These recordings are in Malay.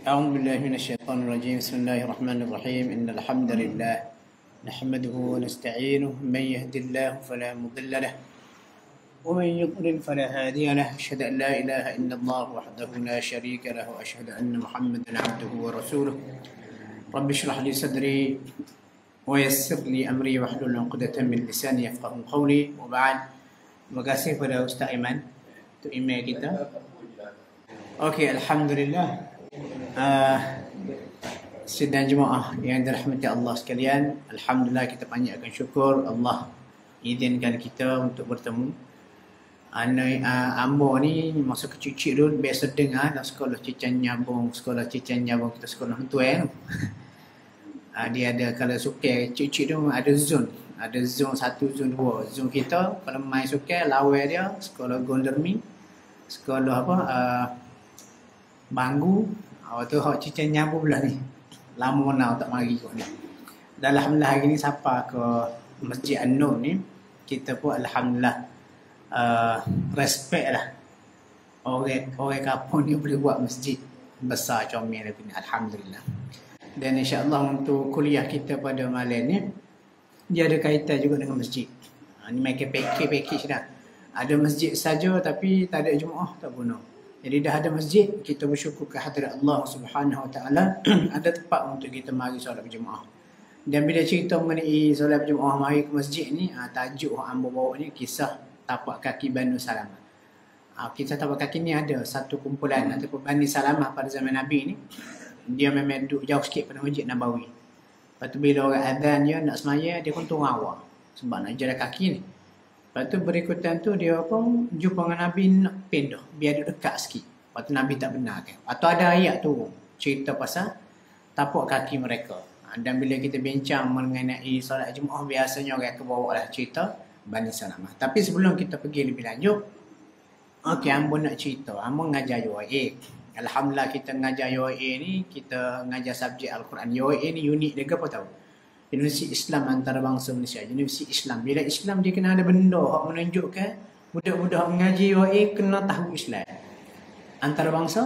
أعوذ بالله من الشيطان الرجيم. بسم الله الرحمن الرحيم. إن الحمد لله نحمده ونستعينه. من يهد الله فلا مضل له ومن يضلل فلا هادي له. أشهد أن لا إله إلا الله وحده لا شريك له وأشهد أن محمدا عبده ورسوله. رب اشرح لي صدري ويسر لي أمري واحلل عقدة من لساني يفقهوا قولي. وبعد. Terima kasih kepada Ustaz Iman untuk email kita. Okey, alhamdulillah. Sidang jemaah yang dirahmati Allah sekalian, alhamdulillah kita panjatkan syukur Allah izinkan kita untuk bertemu. Ambo ni masa kecil-kecil dulu biasa dengar dalam sekolah Cican Nyabung kita sekolah tuan. Dia ada kalau suka kecil-kecil tu ada zone 1, zone 2. Zone kita kalau main suka lawan dia sekolah Gondermi, sekolah Banggu. Tu hak Cican Nyabung pula ni. Lama nak tak mari kot ni. Dan alhamdulillah hari ni siapa ke Masjid An-Nur ni, kita pun alhamdulillah respect lah. Orang kampung ni boleh buat masjid besar comel ni, alhamdulillah. Dan insya-Allah untuk kuliah kita pada malam ni dia ada kaitan juga dengan masjid. Ni make package dah. Ada masjid saja tapi tak ada jemaah, tak guna. Jadi dah ada masjid, kita bersyukur ke hadirat Allah Subhanahu Wa Taala ada tempat untuk kita mari solat berjemaah. Dan bila cerita mengenai solat berjemaah mari ke masjid ni, tajuk yang ambo bawa ni kisah tapak kaki Bani Salamah. Kisah tapak kaki ni ada satu kumpulan ataupun Bani Salamah pada zaman Nabi ni. Dia memang duduk jauh sikit pada Masjid Nabawi. Lepas tu bila orang azan dia nak semaya, dia pun turun awal sebab nak jalan kaki ni. Lepas tu berikutan tu dia pun jumpa dengan Nabi nak pindah biar dia dekat sikit. Lepas tu Nabi tak benarkan. Atau ada ayat tu cerita pasal tapak kaki mereka. Dan bila kita bincang mengenai solat Jumaat, biasanya orang akan bawa lah cerita Bani Salamah. Tapi sebelum kita pergi lebih lanjut, okey, ambo nak cerita. Ambo ngajar UAE. Alhamdulillah kita ngajar UAE ni, kita ngajar subjek Al-Quran. UAE ni unik dia apa tahu? Universiti Islam Antarabangsa Malaysia. Universiti Islam. Bila Islam dia kena ada benda yang menunjukkan budak-budak mengaji UAE kena tahu Islam. Antarabangsa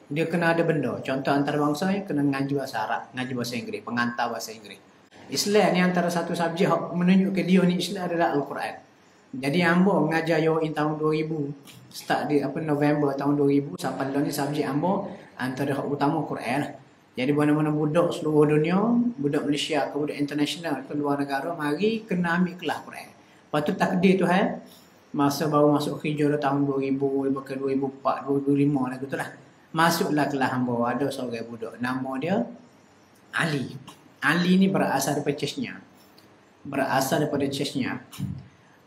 dia kena ada benda. Contoh antarabangsa ni kena ngaji bahasa Arab, ngaji bahasa Inggeris, pengantar bahasa Inggeris. Islam ni antara satu subjek yang menunjukkan dia ni Islam adalah Al-Quran. Jadi ambo mengajar UAE tahun 2000, start di November tahun 2000 sampai ni subjek ambo antara hak utama Quran. Jadi mana-mana budak seluruh dunia, budak Malaysia ke budak international ke luar negara mari kena ambil kelas Quran. Lepas tu takdir Tuhan masa baru masuk hijrah tahun 2000, lepas ke 2004, 2005 lah gitulah. Masuklah kelas ambo, ada seorang budak nama dia Ali. Ali ni berasal daripada Chechnya.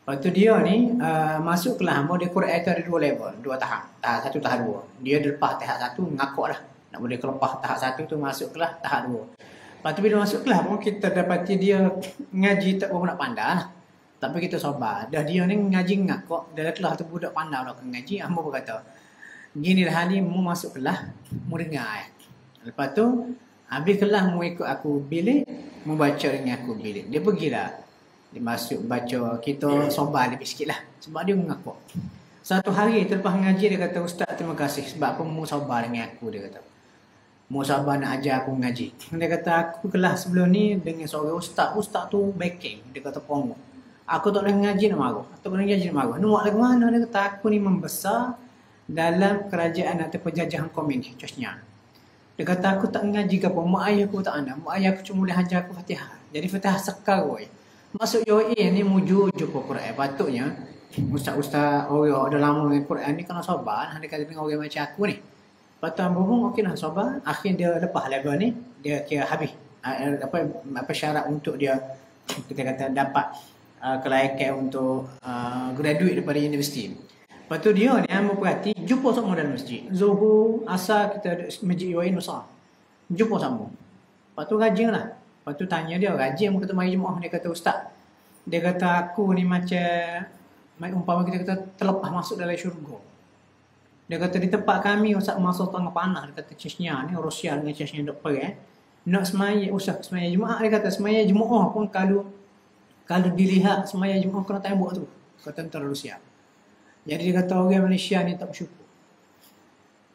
Lepas tu dia ni masuk kelas ambo, dia Quran tu ada 2 level, 2 tahap. Tahap 1, tahap 2. Dia lepas tahap 1 ngakak lah. Nak boleh kelepah tahap 1 tu masuk kelas tahap 2. Lepas tu bila masuk kelas pun kita dapati dia ngaji tak berapa nak pandai lah. Tapi kita sabar. Dah dia ni ngaji ngakak, dalam kelas tu budak pandai lah ngaji. Ambo berkata, gini lah ni mu masuk kelas, mu dengar. Lepas tu habis kelas mu ikut aku bilik, mu baca dengan aku bilik. Dia pergilah. Dia masuk baca, kita sobat lebih sikit lah. Sebab dia mengaku. Satu hari terlepas mengaji dia kata, Ustaz terima kasih sebab apa mu sabar dengan aku, dia kata. Mu sabar nak ajar aku mengaji. Dia kata aku kelas sebelum ni dengan seorang ustaz tu backing. Dia kata pongo. Aku tak boleh mengaji nak marah. Tak boleh mengaji nak marah. Nuak lagu mana? Dia kata aku ni membesar dalam kerajaan atau penjajahan komunis, Chechnya. Dia kata aku tak mengaji ke apa. Mak ayah aku tak ada. Mak ayah aku cuma boleh ajar aku Fatihah. Jadi Fatihah sekar woi. Masuk UAE ni mujur Quran. Patutnya ustaz-ustaz orang ada lama dengan Quran ni kena sabar. Dia kata dengan orang macam aku ni. Lepas tu ambo pun okey lah sabar. Akhir dia lepas level ni, dia kira habis apa syarat untuk dia kita kata dapat kelayakan untuk graduate daripada universiti. Lepas tu dia ni ambo perhati jumpa semua dalam masjid. Zuhur, asar kita ada masjid UAE besar. Jumpa semua. Lepas tu rajin lah. Lepas tu tanya dia, rajin mu kata mari jemaah. Dia kata ustaz, dia kata aku ni macam umpama kita kata terlepas masuk dalam syurga. Dia kata di tempat kami ustaz masa tengah panas, dia kata Chechnya ni Rusia dengan Chechnya duk perang. Nak semaya ustaz semaya jemaah, dia kata semaya jemaah pun kalau dilihat semaya jemaah kena tembak tu kata tentera Rusia. Jadi dia kata orang Malaysia ni tak bersyukur.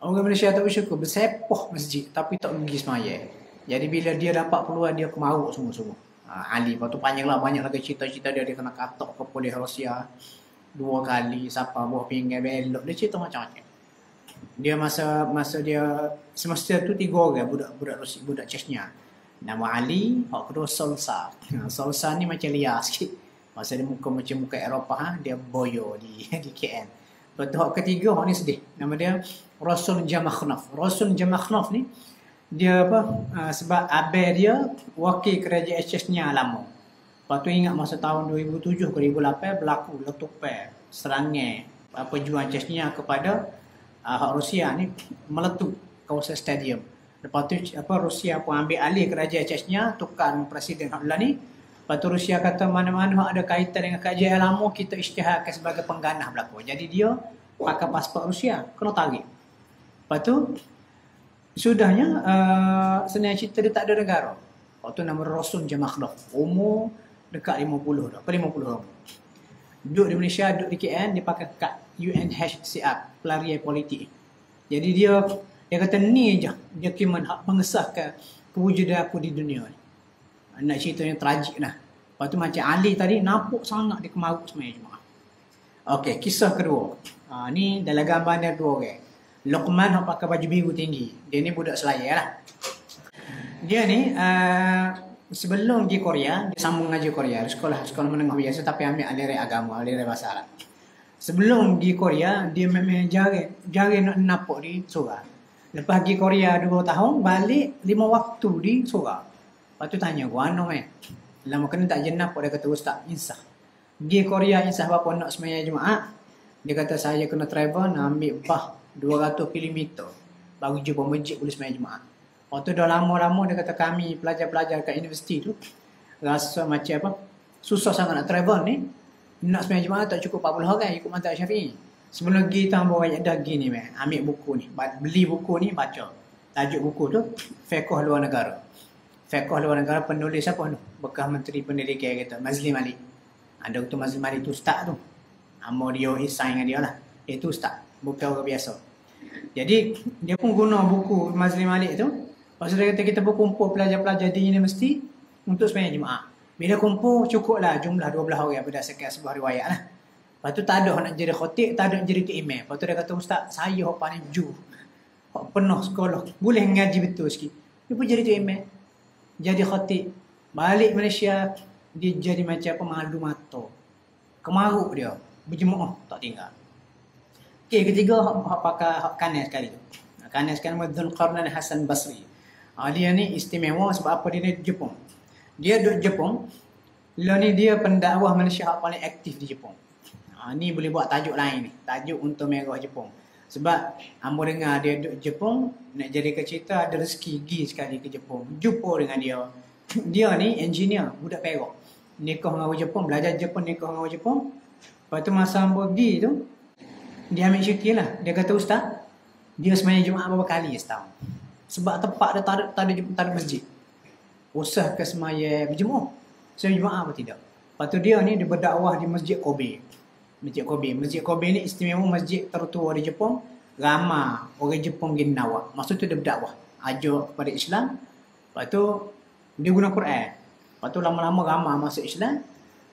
Orang Malaysia tak bersyukur, bersepoh masjid tapi tak pergi semaya. Jadi bila dia dapat peluang, dia kemaruk semua-semua. Ali, lepas tu banyak lagi cerita-cerita dia kena katok ke polis Rusia 2 kali, siapa buah pinggan belok, dia cerita macam-macam. Dia masa dia semasa tu 3 orang budak Rusia, budak Chechnya. Nama Ali, hak kedua Solsa. Solsa ni macam liar sikit. Masa dia macam muka Eropah, dia boyo di KL. Lepas tu hak ketiga, hak ni sedih. Nama dia Rasul Jamakhnaf. Rasul Jamakhnaf ni dia sebab abang dia wakil kerajaan Chechnya lama. Lepas tu ingat masa tahun 2007 ke 2008 berlaku letupan serangan pejuang Chechnya kepada hak Rusia ni meletup kawasan stadium. Lepas tu Rusia pun ambil alih kerajaan Chechnya, tukar presiden Abdullah ni. Lepas tu Rusia kata mana-mana ada kaitan dengan kerajaan lama kita isytiharkan sebagai pengganah berlaku. Jadi dia pakai pasport Rusia, kena tarik. Lepas tu sudahnya sebenarnya cerita dia tak ada negara. Waktu nama Rasul Jamakhdaf. Umur dekat 50 dah. 50 tahun. Duduk di Malaysia, duduk di KL, dia pakai kad UNHCR, pelarian politik. Jadi dia kata ni je, dia kira mengesahkan kewujudan aku di dunia ni. Nak cerita yang tragik lah. Lepas tu macam Ali tadi, nampak sangat dia kemaruk semuanya jemaah. Okey, kisah kedua. Ni dalam gambar dia 2 orang. Luqman yang pakai baju biru tinggi. Dia ni budak Selayar lah. Dia ni sebelum pergi Korea, dia sambung ngaji Korea. Sekolah menengah biasa tapi ambil aliran agama, aliran bahasa Arab. Sebelum pergi Korea, dia memang jari nak nampak di surau. Lepas pergi Korea 2 tahun, balik 5 waktu di surau. Lepas tu tanya, gua ano meh? Lama kena tak jenap, dia kata ustaz, insah. Pergi Korea insah berapa nak semaya Jumaat? Dia kata saya kena travel nak ambil bah 200 km baru jumpa masjid boleh sembahyang Jumaat. Waktu dah lama-lama dia kata kami pelajar-pelajar kat universiti tu rasa macam susah sangat nak travel ni. Nak sembahyang Jumaat tak cukup 40 orang ikut mazhab Syafi'i. Sebelum pergi tambah banyak dah gini meh. Ambil buku ni, beli buku ni baca. Tajuk buku tu Fiqh Luar Negara. Fiqh Luar Negara penulis siapa tu? Bekas Menteri Pendidikan kata Mazli Malik. Dr. Mazli Malik tu ustaz tu. Amo dia sign dengan dia lah. Itu ustaz, bukan orang biasa. Jadi dia pun guna buku Mazli Malik tu. Pasal dia kata kita berkumpul pelajar-pelajar di universiti untuk sembahyang Jumaat. Bila kumpul cukuplah jumlah 12 orang berdasarkan sebuah riwayat lah. Lepas tu tak ada nak jadi khatib, tak ada nak jadi imam. Lepas tu dia kata ustaz, saya hok paling ju. Hok penuh sekolah, boleh ngaji betul sikit. Dia pun jadi imam. Jadi khatib. Balik Malaysia dia jadi macam pemalu mata. Kemaruk dia. Berjemaah tak tinggal. Okey, ketiga hak pakai hak kanan sekali tu. Kanan sekali nama Dzulqarnain Hasan Basri. Dia ni istimewa sebab apa dia ni Jepun. Dia duduk Jepun. Lah ni dia pendakwah Malaysia hak paling aktif di Jepun. Ni boleh buat tajuk lain ni. Tajuk untuk merah Jepun. Sebab hamba dengar dia duduk Jepun, nak jadi ke cerita ada rezeki pergi sekali ke Jepun. Jumpa dengan dia. Dia ni engineer, budak Perak. Nikah dengan orang Jepun, belajar Jepun, nikah dengan orang Jepun. Lepas tu masa hamba pergi tu, dia ambil cuti lah. Dia kata ustaz, dia sembahyang Jumaat berapa kali setahun. Sebab tempat dia tak ada masjid. Usah ke sembahyang berjemaah. Sembahyang Jumaat apa tidak. Lepas tu dia ni dia berdakwah di Masjid Kobe. Masjid Kobe ni istimewa masjid tertua di Jepun. Ramai orang Jepun pergi nawak. Maksud tu dia berdakwah. Ajak kepada Islam. Lepas tu dia guna Quran. Lepas tu lama-lama ramai masuk Islam.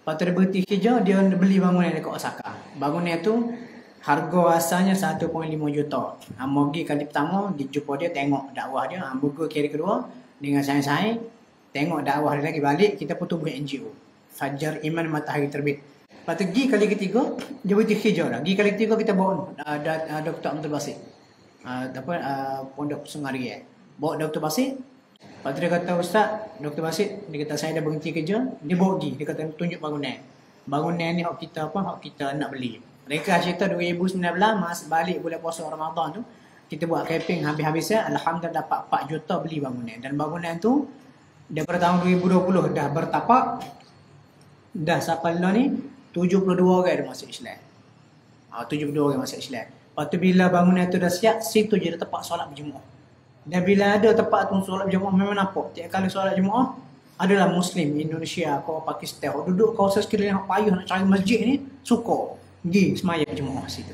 Lepas tu dia berhenti kerja, dia beli bangunan dekat Osaka. Bangunan tu harga asalnya 1.5 juta. Hamba pergi kali pertama, jumpa dia, tengok dakwah dia. Hamba pergi kali kedua dengan sains-sains. Tengok dakwah dia lagi, balik, kita pun tubuh NGO. Fajar Iman Matahari Terbit. Lepas tu pergi kali ketiga, dia berhenti kerja dah. Pergi kali ketiga kita bawa Dr. Abdul Basit. Pondok Sungai. Bawa Dr. Basit. Lepas tu dia kata, ustaz, Dr. Basit, dia kata saya dah berhenti kerja. Dia bawa pergi, dia kata tunjuk bangunan. Bangunan ni hak kita nak beli. Mereka cerita 2019 masa balik bulan puasa Ramadan tu, kita buat camping habis-habisnya, alhamdulillah dapat 4 juta beli bangunan. Dan bangunan tu daripada tahun 2020 dah bertapak. Dah sampai lah ni 72 orang dah masuk Islam. 72 orang masuk Islam. Lepas tu bila bangunan tu dah siap, situ je dah tempat solat berjemaah. Dan bila ada tempat tu solat berjemaah, memang nampak tiap kali solat jemaah adalah Muslim Indonesia atau Pakistan. Orang duduk kawasan sekeliling yang payah nak cari masjid ni, suka pergi semayang jemaah situ.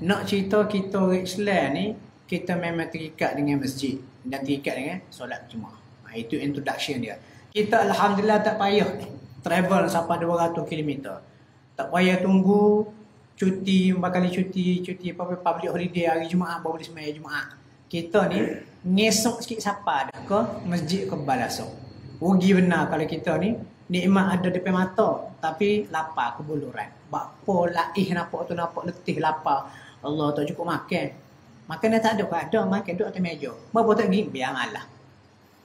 Nak cerita kita orang Islam ni kita memang terikat dengan masjid dan terikat dengan solat Jumaat. Itu introduction dia. Kita alhamdulillah tak payah travel sampai 200 km. Tak payah tunggu cuti, 4 kali cuti public holiday hari Jumaat baru boleh sembahyang Jumaat. Kita ni ngesok sikit siapa dah ke masjid ke balasok. Rugi benar kalau kita ni nikmat ada depan mata tapi lapar kebuluran. Bakpo laih nampak letih lapar. Allah tak cukup makan. Makanan tak ada, ada makan duduk atas meja. Berapa tak pergi biar malah.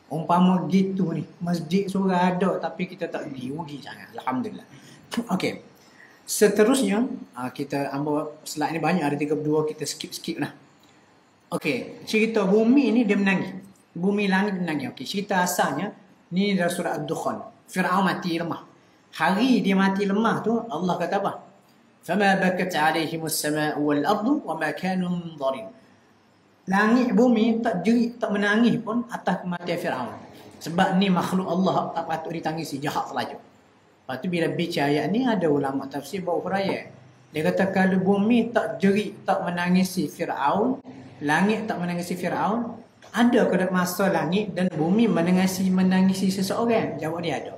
Umpama gitu ni, masjid surah ada tapi kita tak pergi, rugi sangat. Alhamdulillah. Okey. Seterusnya, kita ambil slide ni banyak, ada 32, kita skip lah. Okey, cerita bumi ni dia menangis. Bumi langit menangis. Okey, cerita asalnya, ni dalam surah Ad-Dukhan. Fir'aun mati lemah. Hari dia mati lemah tu, Allah kata apa? فَمَا بَكَتْ عَلَيْهِمُ السَّمَاءُ وَالْأَرْضُ وَمَا كَانُوا مُنظَرِينَ. Langit bumi tak jerit, tak menangis pun atas kematian Fir'aun. Sebab ni makhluk Allah tak patut ditangisi, jahat terlaju. Lepas tu bila bicara ayat ni, ada ulama tafsir bawa huraian. Dia kata kalau bumi tak jerit, tak menangisi Fir'aun, langit tak menangisi Fir'aun, ada ke masa langit dan bumi menangisi seseorang? Jawab dia ada.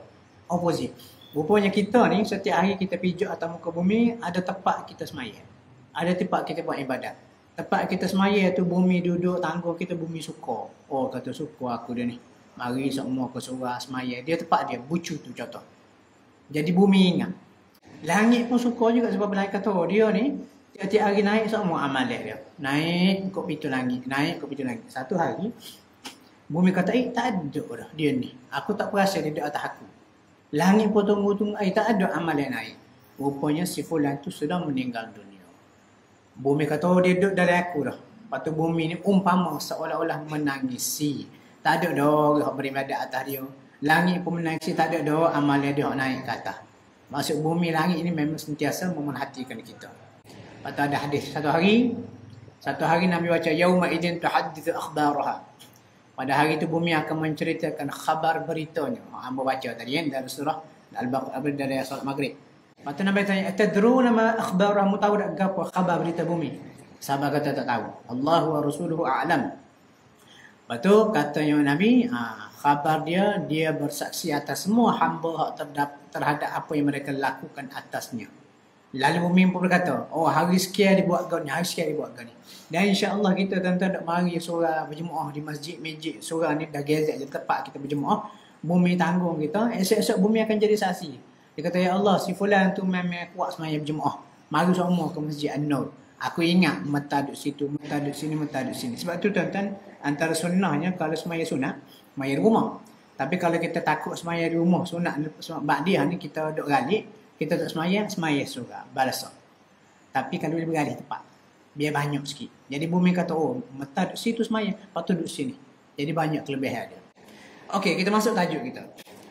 Opposite. Rupanya kita ni setiap hari kita pijak atas muka bumi, ada tempat kita semayang. Ada tempat kita buat ibadat. Tempat kita semayang tu bumi duduk, tangga kita bumi suka. Oh kata suka aku dia ni. Mari semua ke surah semayang. Dia tempat dia, bucu tu contoh. Jadi bumi ingat. Langit pun suka juga sebab malaikat kata, oh dia ni tiap-tiap hari naik semua amalan dia. Naik kok pintu langit, naik kok pintu langit. Satu hari, bumi kata, tak ada dah dia ni. Aku tak perasan dia duduk atas aku. Langit pun tunggu-tunggu, tak ada amalan naik. Rupanya si fulan tu sudah meninggal dunia. Bumi kata, oh dia duduk dari aku dah. Lepas tu bumi ni umpama seolah-olah menangisi. Tak ada dah orang beribadat atas dia. Langit pun menangisi, tak ada dah amalan dia naik ke atas. Maksud bumi langit ni memang sentiasa memerhatikan kita. Lepas tu ada hadis. Satu hari Nabi baca, Yawma idin tuhaddithu akhbaraha. Pada hari itu bumi akan menceritakan khabar beritanya. Hamba baca tadi kan dari surah Al-Baqarah dari solat Maghrib. Lepas tu Nabi tanya, "Atadruna ma akhbarah?" Mu tahu tak apa khabar berita bumi? Sahabat kata tak tahu. Allah wa rasuluhu a'lam. Lepas tu katanya Nabi, khabar dia bersaksi atas semua hamba terhadap apa yang mereka lakukan atasnya. Lalu bumi pun berkata, oh hari sekian dibuat kau ni, hari sekian dibuat kau ni. Dan insya-Allah kita tuan-tuan nak mari surah berjemaah di masjid surah ni dah gezek je tempat kita berjemaah. Bumi tanggung kita, esok-esok bumi akan jadi saksi. Dia kata, ya Allah, si fulan tu memang kuat semayang berjemaah. Mari semua ke Masjid An-Nur. Aku ingat mata duduk situ, mata duduk sini, mata duduk sini. Sebab tu tuan-tuan, antara sunnahnya kalau semayang sunat, semayang di rumah. Tapi kalau kita takut semayang di rumah, sunat ba'diyah ni kita duduk galik, kita tak semayang surah, balasah. Tapi kalau boleh bergalih tepat, biar banyak sikit. Jadi bumi kata, oh, mata duduk situ semayang, lepas tu duduk sini. Jadi banyak kelebihan dia. Okey, kita masuk tajuk kita.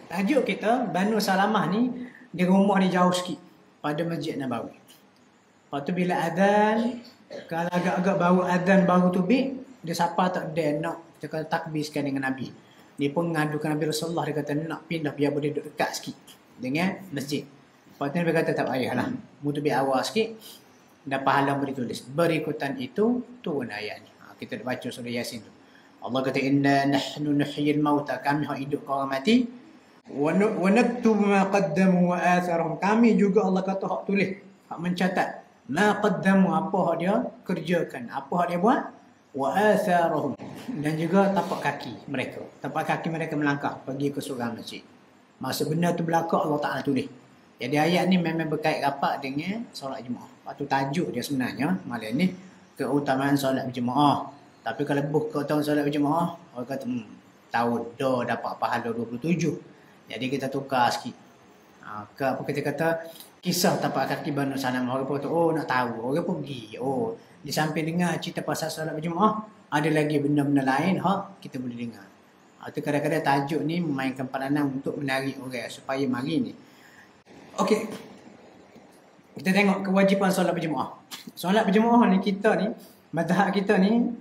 Tajuk kita, Banu Salamah ni, dia rumah dia jauh sikit pada Masjid Nabawi. Lepas tu bila adhan, kalau agak-agak baru adhan baru tubik, dia siapa tak ada nak dia kata takbirkan dengan Nabi. Dia pun mengadukan Nabi Rasulullah, dia kata nak pindah biar boleh duduk dekat sikit dengan masjid. Lepas tu Nabi kata tak payahlah, mu tubik awal sikit, dan pahala boleh tulis. Berikutan itu turun ayat ni. Kita baca surah Yasin tu. Allah kata, inna nahnu nuhyil mauta, kami hak hidup orang mati, wa naktubu ma qaddamu wa atharahum, kami juga Allah kata hak tulis, hak mencatat ma qaddamu, apa hak dia kerjakan, apa hak dia buat, wa atharahum, dan juga tapak kaki mereka melangkah pergi ke surga masjid. Masa benda tu berlaku Allah Ta'ala tulis. Jadi ayat ni memang berkait rapat dengan solat jemaah. Waktu tajuk dia sebenarnya malam ni keutamaan solat berjemaah. Tapi kalau buka tahun solat berjemaah, orang kata tahun dah dapat pahala 27. Jadi kita tukar sikit. Apa kita kata kisah tapak kaki Banu Salamah. Orang pun kata, oh nak tahu. Orang pergi. Oh, di samping dengar cerita pasal solat berjemaah, ada lagi benda-benda lain kita boleh dengar. Itu kadang-kadang tajuk ni memainkan peranan untuk menarik orang supaya mari ni. Okey. Kita tengok kewajipan solat berjemaah. Solat berjemaah ni kita ni, mazhab kita ni,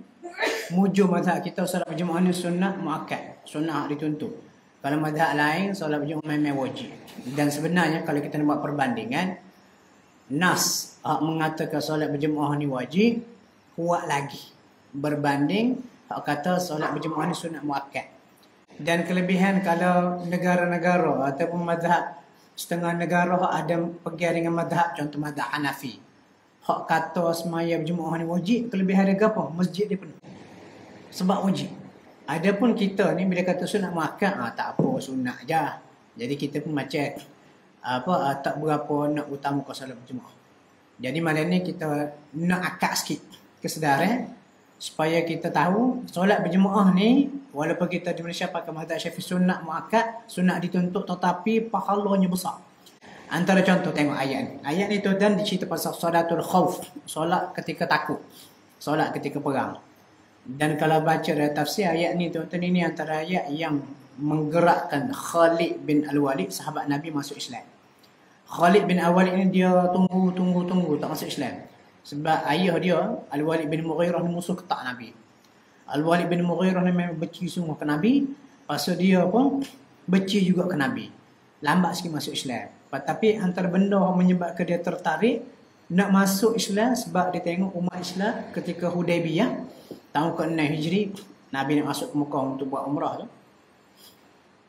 mujur mazhab kita solat berjemaah ni sunnah muakkad, sunnah dituntut. Kalau mazhab lain solat berjemaah memang wajib. Dan sebenarnya kalau kita nak buat perbandingan, nas mengatakan solat berjemaah ni wajib kuat lagi. berbanding hak kata solat berjemaah ni sunat muakkad. Dan kelebihan kalau negara-negara ataupun mazhab setengah negara hak ada pergi dengan mazhab, contoh mazhab Hanafi, hak kata semaya berjemaah ni wajib, kelebihan dia apa? Masjid dia penuh. Sebab wajib. Adapun kita ni bila kata sunat muakkad, tak apa, sunat je. Jadi kita pun macam tak berapa nak utamakan solat berjemaah. Jadi malam ni kita nak akad sikit kesedaran supaya kita tahu solat berjemaah ni walaupun kita di Malaysia pakai mazhab Syafi'i sunat muakkad, sunat dituntut, tetapi pahalanya besar. Antara contoh tengok ayat ni. Ayat ni tu dan dicerita pasal solatul khauf, solat ketika takut, solat ketika perang. Dan kalau baca dari tafsir ayat ni tuan-tuan, ini antara ayat yang menggerakkan Khalid bin Al-Walid, sahabat Nabi, masuk Islam. Khalid bin Al-Walid ni dia tunggu tak masuk Islam. Sebab ayah dia Al-Walid bin Mughirah ni musuh ketak Nabi. Al-Walid bin Mughirah ni memang benci sungguh ke Nabi. Pasal dia pun benci juga ke Nabi. Lambat sikit masuk Islam. Tapi antara benda yang menyebabkan dia tertarik nak masuk Islam sebab dia tengok umat Islam ketika Hudaybiyah tahun ke-6 Hijri, Nabi nak masuk ke Mekah untuk buat umrah tu.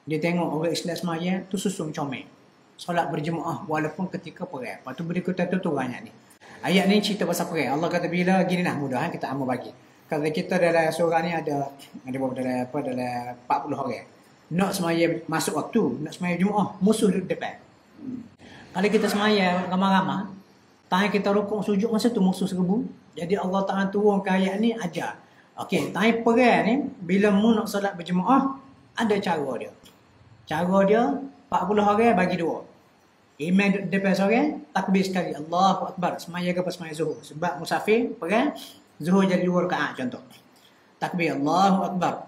Dia tengok orang Islam semaya tu susung comel, solat berjemaah walaupun ketika perang. Lepas tu berikutnya tu ayat ni. Ayat ni cerita pasal perang. Allah kata bila gini lah mudah kita amal bagi. Kalau kita dalam seorang ni ada dalam 40 orang. Nak semaya masuk waktu, nak semaya Jumaat, musuh duduk depan. Kalau kita semaya ramai-ramai, tangan kita rukuk sujud masa tu musuh serbu. Jadi Allah Ta'ala turunkan ayat ni ajar. Okey, tangan perang ni bila mu nak solat berjemaah ada cara dia. Cara dia 40 orang bagi dua. Imam depan seorang, takbir sekali, Allahu Akbar, semaya ke semaya zuhur. Sebab musafir perang, zuhur jadi 2 rakaat contoh. Takbir Allahu Akbar.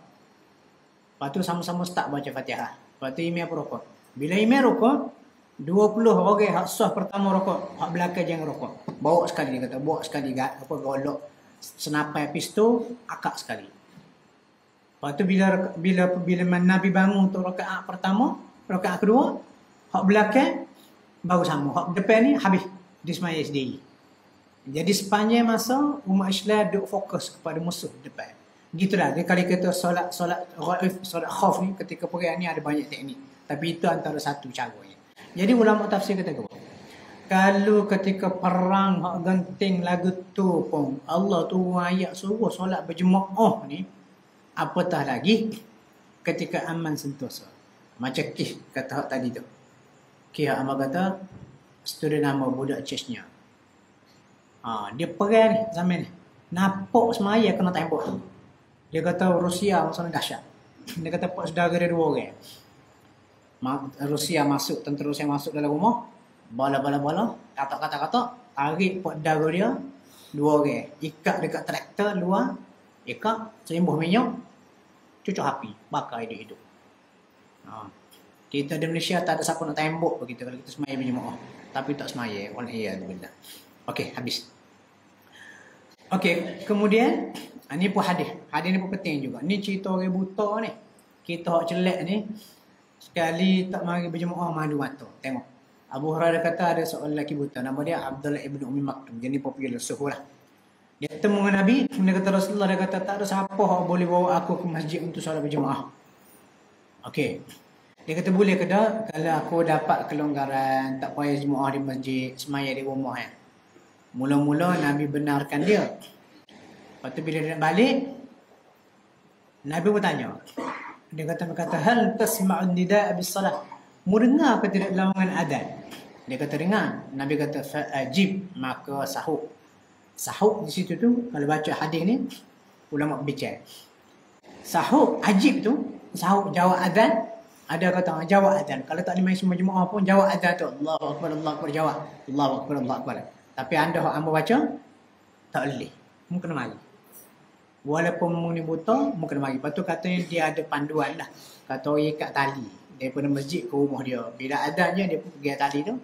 Lepas tu sama-sama start baca Fatihah. Lepas tu imam rukuk. Bila imam rukuk, 20 orang hak sah pertama rukuk, hak belakang jangan rukuk. Bawa sekali dia kata, bawa sekali golok senapai pistol, akak sekali. Lepas tu bila Nabi bangun untuk rakaat pertama, rakaat kedua, hak belakang baru sama. Hak depan ni habis di semaya sendiri. Jadi sepanjang masa umat Islam duk fokus kepada musuh depan. Gitulah. Dia kali kata solat ghaib, solat khauf ni ketika perang ni ada banyak teknik. Tapi itu antara satu caranya. Jadi ulama tafsir kata apa? Kalau ketika perang hak genting lagu tu pun Allah tu ayat suruh solat berjemaah ni, apatah lagi ketika aman sentosa. Macam Kih kata hak tadi tu. Kih amal kata student nama budak churchnya. Dia perang ni zaman ni. Nampak semaya kena tembak. Dia kata Rusia masa ni dahsyat. Dia kata pak saudara dia 2 orang. Rusia masuk, tentera Rusia masuk dalam rumah, bala, kata, tarik pak saudara dia 2 orang. Ikat dekat traktor luar, ikat, selimbuh minyak, cucuk api, bakar hidup-hidup. Kita di Malaysia tak ada siapa nak tembok begitu kalau kita semaya berjemaah. Tapi tak semaya. Waliyadzubillah. Okey, habis. Okey, kemudian ni pun hadis. Hadis ni pun penting juga. Ni cerita orang buta ni. Kita hak celak ni sekali tak mari berjemaah madu mata. Tengok. Abu Hurairah kata ada seorang lelaki buta, nama dia Abdullah ibn Ummi Maktum. Dia ni popular suhu lah. Dia temu dengan Nabi, dia kata Rasulullah, dia kata tak ada siapa yang boleh bawa aku ke masjid untuk solat berjemaah. Okey. Dia kata boleh ke tak kalau aku dapat kelonggaran, tak payah jemaah di masjid, semaya di rumah ya. Mula-mula Nabi benarkan dia. Lepas tu bila dia nak balik, Nabi bertanya. Dia kata hal tasma'un nida' bis salah. Mu dengar ke tidak lawangan adzan? Dia kata dengar. Nabi kata fa'ajib, maka sahuk. Sahuk di situ tu kalau baca hadis ni ulama berbicara. Sahuk ajib tu, sahuk jawab adzan. Ada kata jawab adzan. Kalau tak dimai semua jemaah pun jawab adzan tu. Allahu Akbar, Allahu Akbar, jawab. Allahu Akbar, Allahu Akbar. Tapi anda hamba baca tak boleh. Mu kena mari. Walaupun mu ni buta, mu kena mari. Lepas tu katanya dia ada panduan lah. Kata orang ikat tali daripada masjid ke rumah dia. Bila adzannya dia pergi tali tu,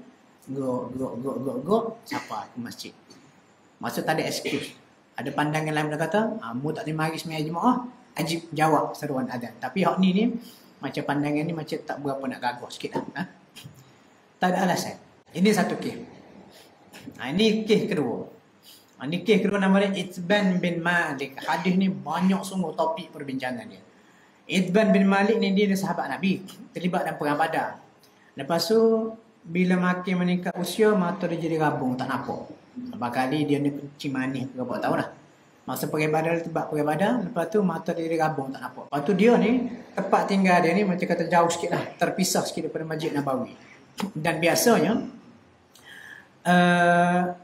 gok siapa ke masjid. Maksud tak ada excuse. Ada pandangan lain dia kata, mu tak boleh mari semaya jemaah, ajib jawab seruan adzan. Tapi hak ni macam pandangan ni macam tak berapa nak gagah sikit lah. Tak ada alasan. Ini satu kes. Ini kes kedua. Nikah kedua nama dia Itban bin Malik. Hadis ni banyak sungguh topik perbincangan dia. Itban bin Malik ni dia sahabat Nabi, terlibat dalam perang Badar. Lepas tu bila makin meningkat usia, mata dia jadi rabung, tak nampak. Sebab kali dia ni kencing manis berapa tahun lah. Masa pergi Badar, tebak pergi Badar, lepas tu mata dia jadi rabung, tak nampak. Lepas tu dia ni, tempat tinggal dia ni macam kata jauh sikit lah, terpisah sikit daripada Masjid Nabawi. Dan biasanya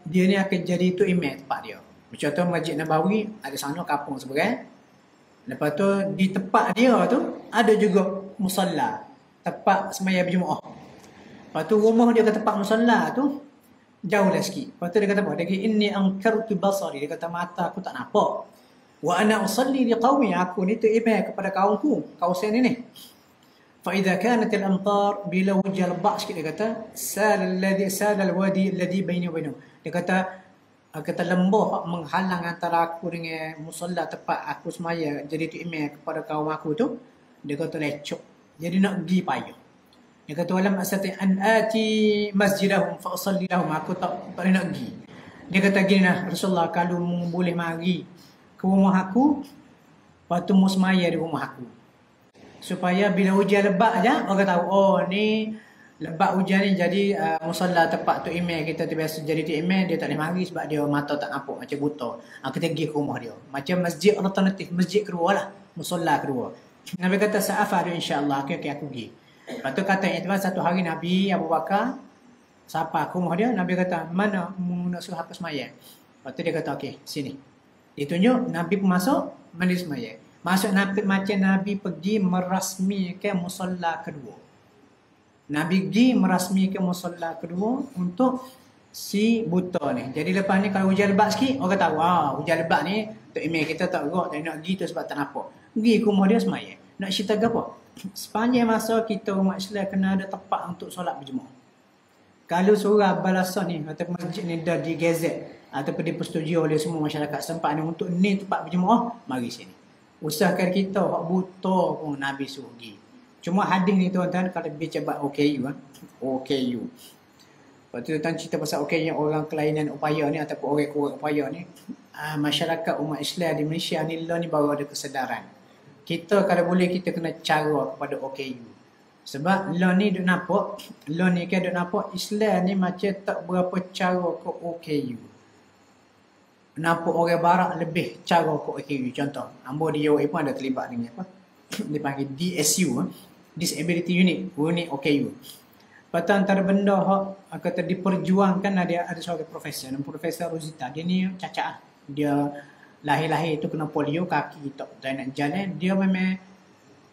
dia ni akan jadi tu imam tempat dia. Macam tu Masjid Nabawi ada sana kampung seberang. Lepas tu di tempat dia tu ada juga musalla, tempat sembahyang berjemaah. Lepas tu rumah dia ke tempat musalla tu jauh lah sikit. Lepas tu dia kata apa? Dia kata inni ankartu basari, dia kata mata aku tak nampak. Wa ana usalli liqaumi, aku ni tu imam kepada kaumku, kawasan ni. فإذا كانت الأمطار bila hujan lebat sikit, dia kata sal alwadi alladhi baini wa bainahu, dia kata lembah menghalang antara aku dengan musalla tempat aku semaya jadi tu imam kepada kaum aku tu, dia kata lecok, jadi nak pergi payah. Dia kata walam asati an ati masjidahum fa usalli lahum, aku tak nak pergi. Dia kata gini lah, Rasulullah kalau boleh mari ke rumah aku, lepas tu mu semaya di rumah aku, supaya bila hujan lebat aja orang tahu, oh ni lebat hujan ni, jadi musalla tempat tu imam kita tu biasa jadi tu imam, dia tak boleh mari sebab dia mata tak nampak, macam buta. Kita pergi ke rumah dia, macam masjid alternatif, masjid kedua lah, musalla kedua. Nabi kata sa'afadu insyaAllah, okay, aku pergi. Lepas tu kata Itban, satu hari Nabi Abu Bakar sapa ke rumah dia, Nabi kata mana mu nak suruh apa semayang. Lepas tu dia kata okey sini, ditunjuk Nabi pun masuk majlis semayang. Masuk Nabi macam Nabi pergi merasmikan musalla kedua. Nabi pergi merasmikan musalla kedua untuk si buta ni. Jadi lepas ni kalau hujan lebat sikit, orang tahu hujan lebat ni tok imam kita tak gerak, tak nak pergi tu sebab tak nampak. Pergi ke rumah dia semayang. Nak cerita ke apa? Sepanjang masa kita umat Islam kena ada tempat untuk solat berjemaah. Kalau surah balasan ni atau masjid ni dah digazet ataupun dipersetujui oleh semua masyarakat sempat ni untuk ni tempat berjemaah, mari sini. Usahakan kita hak buta pun Nabi suruh pergi. Cuma hadis ni tuan-tuan kalau bincang OKU OKU. Lepas tu tuan cerita pasal OKU orang kelainan upaya ni ataupun orang kurang upaya ni, masyarakat umat Islam di Malaysia ni lah ni baru ada kesedaran. Kita kalau boleh kita kena cara kepada OKU. Sebab law ni duk nampak, law ni kan duk nampak Islam ni macam tak berapa cara ke OKU. Nampak orang barat lebih cara ke OKU. Contoh, ambo di UAE pun ada terlibat dengan apa? Dipanggil DSU, Disability Unit OKU. Lepas tu antara benda hak kata diperjuangkan ada seorang profesor, Profesor Rosita. Dia ni cacat. Dia lahir-lahir tu kena polio, kaki tak nak jalan. Dia memang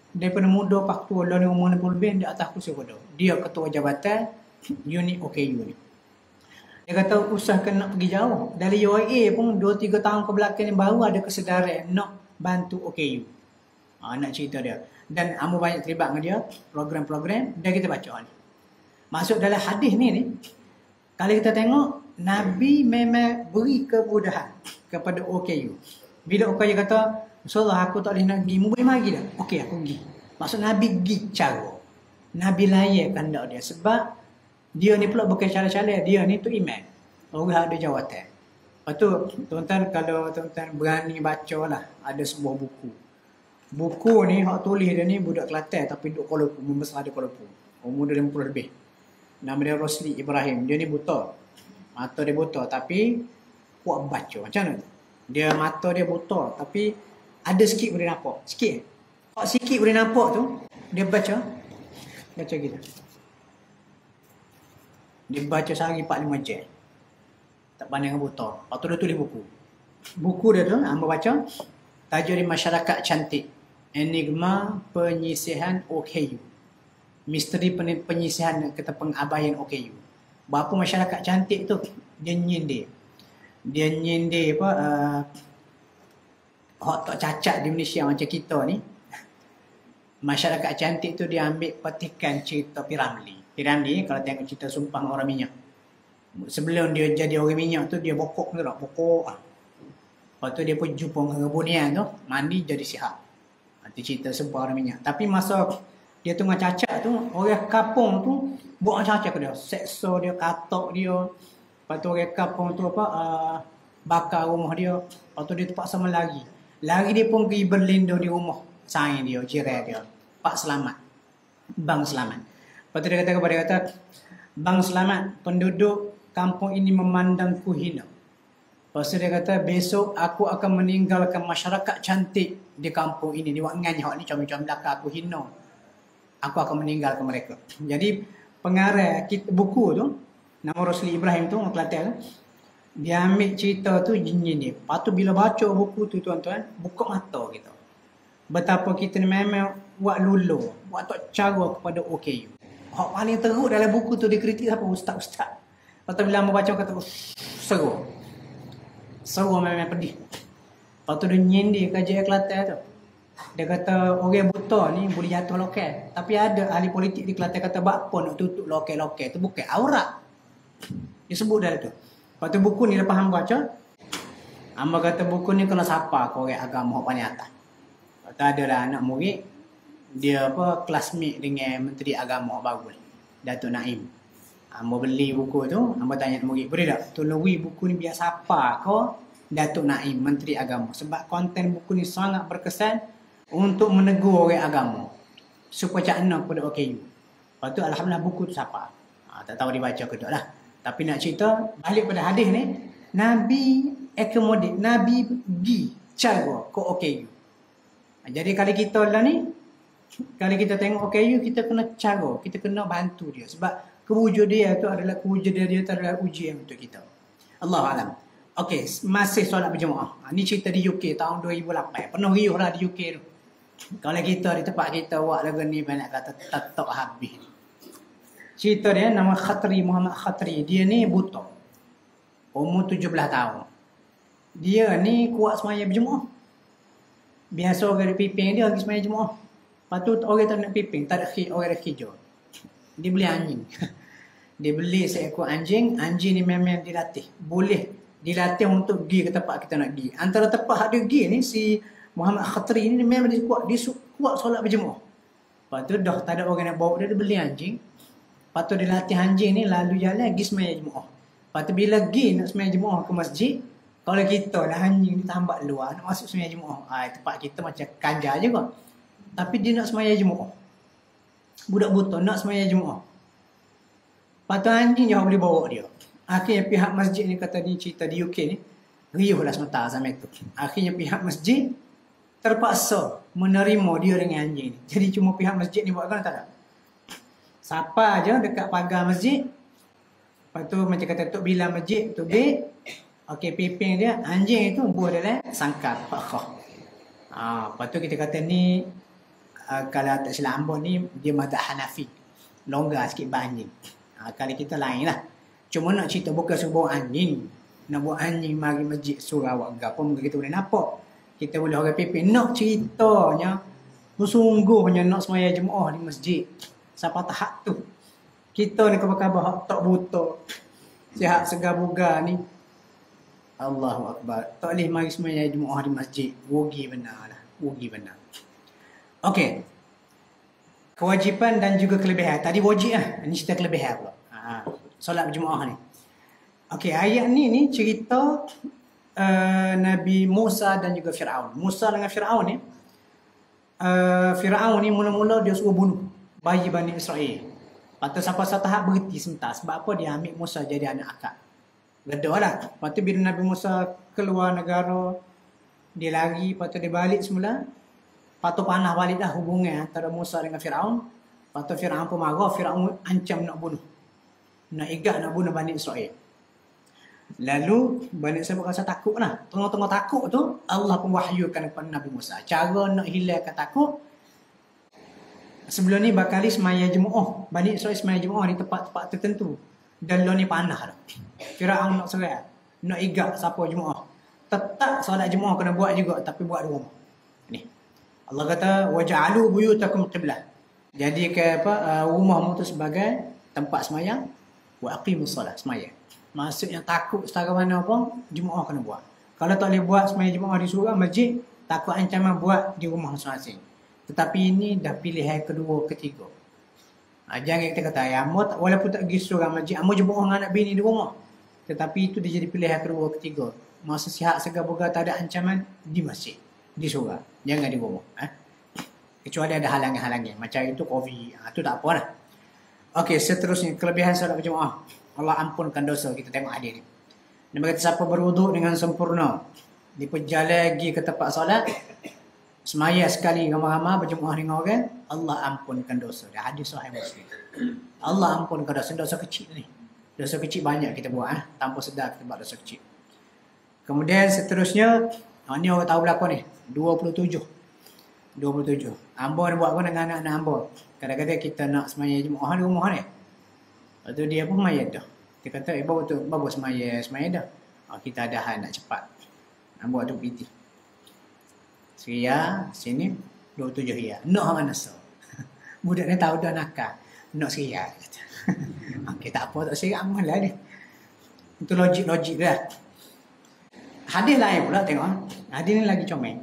daripada muda waktu lah ni umur 60 lebih, dia atas kursi roda. Dia ketua jabatan unit OKU ni. Dia kata usahakan nak pergi jauh. Dari UAE pun 2-3 tahun ke belakang ni baru ada kesedaran nak bantu OKU. Nak cerita dia. Dan amu banyak terlibat dengan dia, program-program, dan kita baca ni. Masuk dalam hadis ni, kalau kita tengok, Nabi memang beri kemudahan kepada OKU. Bila OKU kata, Rasulullah aku tak boleh nak pergi, mu boleh mari dah? Okey aku pergi. Maksud Nabi pergi cara. Nabi layak kandak dia. Sebab dia ni pula bukan cara-cara, dia ni tu imam. Orang ada jawatan. Lepas tu, tuan-tuan kalau tuan-tuan berani baca lah, ada sebuah buku. Buku ni, hak tulis dia ni budak Kelantan tapi duduk Kuala Lumpur, membesar di Kuala Lumpur. Umur dia 50 lebih. Nama dia Rosli Ibrahim. Dia ni buta. Mata dia buta tapi kuat baca. Macam mana? Dia mata dia buta tapi ada sikit boleh nampak. Sikit. Kalau sikit boleh nampak tu, dia baca gitu. Dia baca sehari 4-5 jam. Tak pandai dengan buta. Lepas tu dia tulis buku. Buku dia tu, hamba baca. Tajuk dia Masyarakat Cantik. Enigma Penyisihan OKU. Misteri penyisihan kata pengabaian OKU. Berapa masyarakat cantik tu, dia nyindir. Dia nyindir apa, hak tak cacat di Malaysia macam kita ni. Masyarakat cantik tu dia ambil petikan cerita Piramli. Piramli kalau tengok cerita Sumpah Orang Minyak. Sebelum dia jadi orang minyak tu dia bokok tu tak? Bokok. Lepas tu dia pun jumpa dengan rebunian tu, mandi jadi sihat. Itu cerita Sumpah Orang Minyak. Tapi masa dia tengah cacat tu, orang kampung tu buat cacat ke dia. Seksa dia, katok dia. Lepas tu orang kampung tu apa, bakar rumah dia. Lepas tu dia terpaksa melari. Lari dia pun pergi berlindung di rumah saing dia, jiran dia. Pak Selamat. Bang Selamat. Lepas tu dia kata kepada dia, kata, Bang Selamat, penduduk kampung ini memandangku hina. Lepas tu dia kata, besok aku akan meninggalkan masyarakat cantik di kampung ini. Dia buat nganyok ni, comel-comel belakang aku hina. Aku akan meninggalkan mereka. Jadi pengarah buku tu, nama Rosli Ibrahim tu, orang Kelantan tu, dia ambil cerita tu jenis ni. Lepas tu bila baca buku tu tuan-tuan, buka mata kita. Betapa kita ni memang buat lulu, buat tak cara kepada OKU. Hak paling teruk dalam buku tu dikritik siapa? Ustaz-ustaz. Lepas tu bila membaca kata, seru. Seru memang pedih. Lepas tu dia nyindir kajian Kelantan tu. Dia kata orang buta ni boleh jatuh lokal. Tapi ada ahli politik di Kelantan kata apa nak tutup lokal-lokal tu bukan aurat. Dia sebut dah tu. Lepas tu buku ni lepas hamba baca, hamba kata buku ni kena siapa kau orang agama hak paling atas. Lepas tu ada lah anak murid, dia apa classmate dengan Menteri Agama baru ni, Datuk Naim. Hamba beli buku tu, hamba tanya murid, boleh tak tolong buku ni biar siapa kau Datuk Naim, Menteri Agama. Sebab konten buku ni sangat berkesan untuk menegur orang agama. Supaya cakna kepada OKU. Lepas tu alhamdulillah buku tu siapa. Tak tahu dibaca ke tak lah. Tapi nak cerita, balik pada hadis ni, Nabi accommodate, Nabi pergi cara ke OKU. Jadi kalau kita lah ni, kalau kita tengok OKU, kita kena cara, kita kena bantu dia. Sebab kewujud dia tu adalah kewujud dia tu adalah ujian untuk kita. Allahualam. Okey, masih solat berjemaah. Ni cerita di UK tahun 2008. Penuh riuh lah di UK tu. Kalau kita di tempat kita buat lagu ni banyak kata tak habis. Cerita dia nama Khatri, Muhammad Khatri. Dia ni buta. Umur 17 tahun. Dia ni kuat semaya berjemaah. Biasa orang piping dia pergi semaya jemaah. Lepas tu orang tak nak piping, tak ada orang ada hijau. Dia beli anjing. Dia beli seekor anjing. Anjing ni memang dilatih. Boleh dilatih untuk pergi ke tempat kita nak pergi. Antara tempat dia pergi ni, si Muhammad Khatri ni memang dia kuat. Dia kuat solat berjemaah. Lepas tu dah tak ada orang nak bawa dia, dia beli anjing. Lepas tu dia latih anjing ni lalu jalan pergi semaya jemaah. Lepas tu bila pergi nak semaya jemaah ke masjid, kalau kita lah anjing ni tambak luar nak masuk semaya jemaah. Tempat kita macam kanja je kot. Tapi dia nak semaya jemaah. Budak buta nak semaya jemaah. Lepas tu anjing jangan boleh bawa dia. Akhirnya pihak masjid ni kata ni cerita di UK ni, riuh lah sementara zaman tu. Akhirnya pihak masjid terpaksa menerima dia dengan anjing ni. Jadi cuma pihak masjid ni buat kan tak ada. Siapa aja dekat pagar masjid. Lepas tu macam kata Tok Bila masjid, Tok Bik. Okey, piping dia, anjing itu buah dalam sangkar. Lepas tu kita kata ni, kalau tak silap ambon ni, dia mazhab Hanafi. Longgar sikit anjing. Kalau kita lain lah. Cuma nak cerita bukan suruh bawa anjing. Nak buat anjing mari masjid surah awak apa mungkin kita boleh nampak. Kita boleh orang piping. Nak ceritanya, sungguhnya nak semaya jemaah di masjid. Siapa tahap tu. Kita ni khabar-khabar hak tak buta. Sihat segar bugar ni. Allahu Akbar. Tak boleh mari semaya jemaah di masjid. Rugi benar lah. Rugi benar. Okey. Kewajipan dan juga kelebihan. Tadi wajib lah. Ini cerita kelebihan pula. Solat berjemaah ni. Okey, ayat ni cerita Nabi Musa dan juga Firaun. Musa dengan Firaun ni. Firaun ni mula-mula dia suruh bunuh bayi Bani Israel. Lepas tu sampai satu tahap berhenti sebentar. Sebab apa? Dia ambil Musa jadi anak akak. Gedah lah. Lepas tu bila Nabi Musa keluar negara, dia lari, lepas tu dia balik semula. Lepas tu panah balik dah hubungan antara Musa dengan Firaun. Lepas tu Firaun pun marah, Firaun ancam nak bunuh. Nak igat nak bunuh Bani Israel. Lalu Bani Israel rasa takut lah. Tengah-tengah takut tu, Allah pun wahyukan kepada Nabi Musa. Cara nak hilangkan takut, sebelum ni bakal semaya jemaah. Bani Israel semaya jemaah di tempat-tempat tertentu. Dan lo ni panah dah. Firaun nak serang. Nak igat siapa jemaah. Tetap solat jemaah kena buat juga. Tapi buat di rumah. Ni. Allah kata, waja'alu buyutakum qiblah. Jadi ke rumahmu tu sebagai tempat semayang. Wa aqimus solat, semayang. Maksudnya takut setara mana pun, jemaah kena buat. Kalau tak boleh buat semayang jemaah di surau masjid, takut ancaman buat di rumah masing-masing. Tetapi ini dah pilihan kedua, ketiga. Jangan kita kata, walaupun tak pergi surau masjid, amu jemaah dengan anak bini di rumah. Tetapi itu dia jadi pilihan kedua, ketiga. masa sihat segar bugar tak ada ancaman, di masjid, di surau, jangan di rumah. Kecuali ada halangan-halangan macam itu COVID, itu tak apa lah. Okey, seterusnya kelebihan solat berjemaah. Allah ampunkan dosa. Kita tengok hadis ni. Nabi kata siapa berwuduk dengan sempurna, dia berjalan lagi ke tempat solat, semaya sekali ramai-ramai berjemaah dengan orang, Allah ampunkan dosa. Dah hadis sahih Muslim. Allah ampunkan dosa. Dosa kecil ni. Dosa kecil banyak kita buat, tanpa sedar kita buat dosa kecil. Kemudian seterusnya, ni orang tahu berlaku ni, 27. Hamba ni buat pun dengan anak-anak hamba. Kadang-kadang kita nak semaya jemaah di rumah ni. Lepas tu dia pun mayat dah. Dia kata, bagus semaya dah. Kita ada hal nak cepat. Nak buat tu PT. Seria, sini, 27 riyal. Nak orang nasa. Budak ni tahu dah nakal. Nak seria. Okey, tak apa, tak seria amal lah ni. Itu logik dia. Hadis lain pula tengok. Hadis ni lagi comel.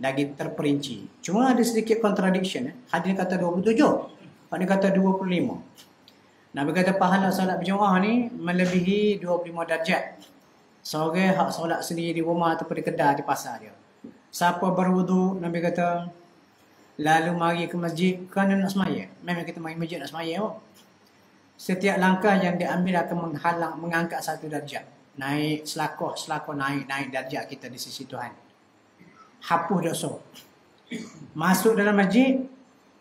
Lagi terperinci. Cuma ada sedikit contradiction. Hadis kata 27. Hadis kata 25. Nabi kata pahala solat berjemaah ni melebihi 25 darjat. Seorang hak solat sendiri di rumah ataupun di kedai di pasar dia. Siapa berwuduk, Nabi kata, lalu mari ke masjid kerana nak semaya. Memang kita mari masjid nak semaya. Setiap langkah yang diambil akan mengangkat satu darjat. Naik selakoh naik darjat kita di sisi Tuhan. Hapus dosa. Masuk dalam masjid,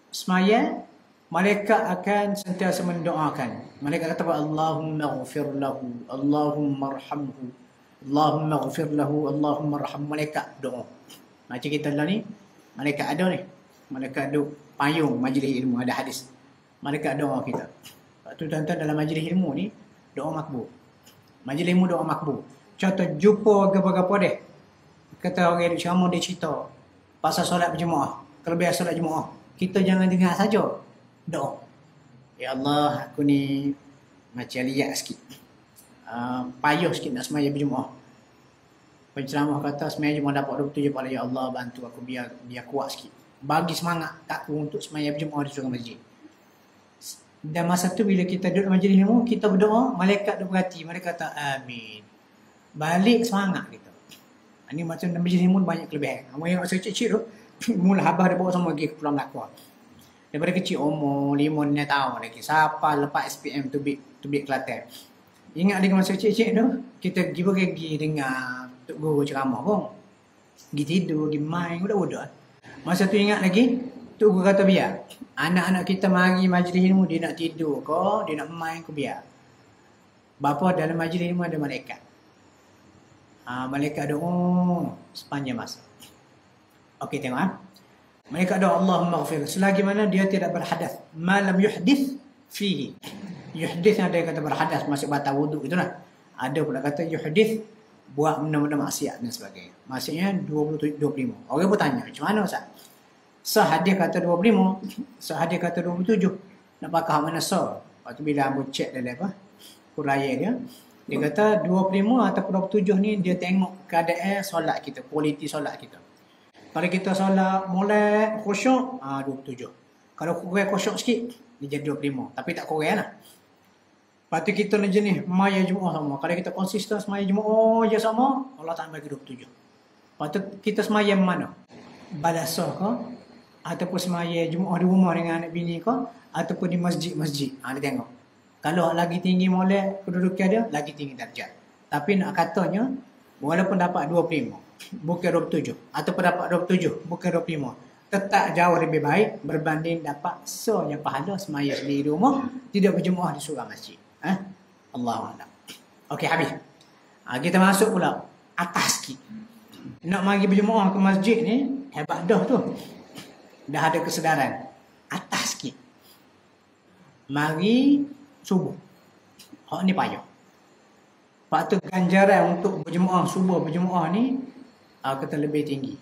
semaya, malaikat akan sentiasa mendoakan. Malaikat kata, Allahumma ghafir lahu, Allahumma arhamhu, Allahumma ghafir lahu, Allahumma arhamhu. Malaikat doa. Macam kita lah ni, malaikat ada ni. Malaikat ada payung majlis ilmu, ada hadis. Malaikat doa kita. Lepas tu tuan-tuan dalam majlis ilmu ni, doa makbul. Majlis ilmu doa makbul. Contoh, jumpa apa-apa deh. Kata orang ceramah dia cerita pasal solat berjemaah, kelebihan solat jemaah. Kita jangan dengar saja. Doa. Ya Allah, aku ni macam liat sikit. Payuh sikit nak semaya berjemaah. Penceramah kata semaya jemaah dapat 27 pahala. Ya Allah, bantu aku biar kuat sikit. Bagi semangat aku untuk semaya berjemaah di surau masjid. Dan masa tu bila kita duduk majlis ilmu, kita berdoa, malaikat duk berhati, mereka kata amin. Balik semangat kita. Ini macam dalam majlis ilmu banyak kelebihan. Orang yang masa kecil tu, mula habah dia bawa sama pergi ke Pulau Melaka. Daripada kecil umur 5-6 tahun lagi. Siapa lepas SPM Tubik Kelantan. Ingat lagi masa kecil tu, kita pergi dengar Tok Guru ceramah pun. Pergi tidur, pergi main, budak-budak. Masa tu ingat lagi, Tok Guru kata biar. Anak-anak kita mari majlis ilmu, dia nak tidur ke, dia nak main ke, biar. Bapa dalam majlis ilmu ada malaikat. Malaikat doa sepanjang masa. Okey, tengok Malaikat doa Allahumma ghafir. Selagi mana dia tidak berhadas. Malam yuhdith fihi. Yuhdith ada yang kata berhadas, masih batal wuduk itulah. Ada pula kata yuhdith, buat benda-benda maksiat dan sebagainya. Maksudnya 25. Orang pun tanya, macam mana Ustaz? Sahadis kata 25, sahadis kata 27. Nak pakai mana sah? Lepas tu bila Abu cek dalam Qur'an dia kata 25 atau 27 ni dia tengok keadaan solat kita, kualiti solat kita. Kalau kita solat mulai khusyuk, 27. Kalau kurang khusyuk sikit, dia jadi 25. Tapi tak kurang lah. Lepas tu kita nak jenis maya jemaah sama. Kalau kita konsisten semaya jemaah je sama, Allah tak bagi 27. Lepas tu kita semaya mana? Balasah ke? Ataupun semaya jemaah di rumah dengan anak bini ke? Ataupun di masjid-masjid. Dia tengok. Kalau lagi tinggi molek kedudukan dia, lagi tinggi darjat. Tapi nak katanya, walaupun dapat 25, bukan 27. Ataupun dapat 27, bukan 25. Tetap jauh lebih baik berbanding dapat yang pahala semaya sendiri di rumah, tidak berjemaah di surau masjid. Allahuakbar. Okey, habis. Kita masuk pula atas sikit. Nak mari berjemaah ke masjid ni, hebat dah tu. Dah ada kesedaran. Atas sikit. Mari subuh. Hak ni payah. Lepas tu ganjaran untuk berjemaah ni kata lebih tinggi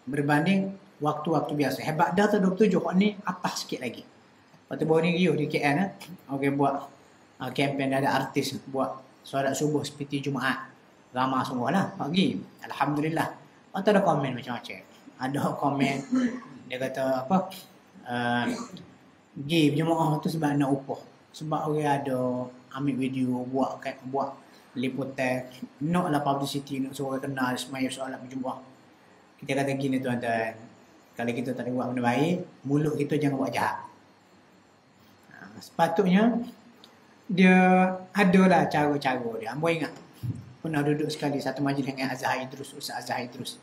berbanding waktu-waktu biasa. Hebat dah tu 27. Hak ni atas sikit lagi. Lepas tu baru ni riuh di KL okay, buat kempen, ada artis buat solat subuh seperti Jumaat. Ramah semua lah pagi. Alhamdulillah. Lepas tu ada komen macam-macam. Ada komen dia kata apa, pergi berjemaah tu sebab nak upah. Sebab orang ada ambil video buat liputan, nak lah publicity, nak suruh kenal semaya soalan berjumpa. Kita kata gini tuan-tuan, kalau kita tak ada buat benda baik, mulut kita jangan buat jahat. Sepatutnya dia adalah cara-cara dia. Ambo ingat pernah duduk sekali satu majlis dengan Azhar Idrus, Ustaz Azhar Idrus.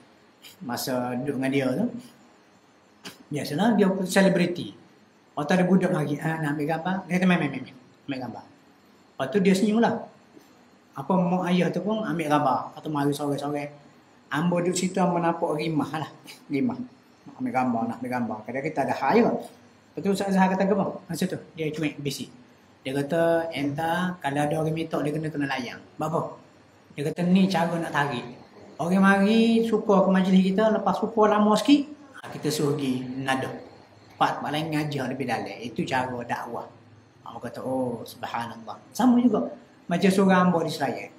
Masa duduk dengan dia tu, biasalah dia selebriti. Waktu ada budak lagi, nak ambil gambar, dia kata main ambil gambar. Lepas tu dia senyum lah. Apa mak ayah tu pun ambil gambar. Atau mari sore-sore. Ambo duduk situ, ambo nampak rimah lah. Rimah. Nak ambil gambar. Kadang kita ada hal juga. Lepas tu Ustaz Azhar kata apa? Masa tu, dia cuik bisik. Dia kata, entah kalau ada orang minta, dia kena layang. Apa? Dia kata, ni cara nak tarik. Orang mari, suka ke majlis kita, lepas suka lama sikit, kita suruh pergi nada. Tempat lain ngajar lebih dalam. Itu cara dakwah. Aku kata, oh subhanallah. Sama juga. Macam surah Ambo di Selayar.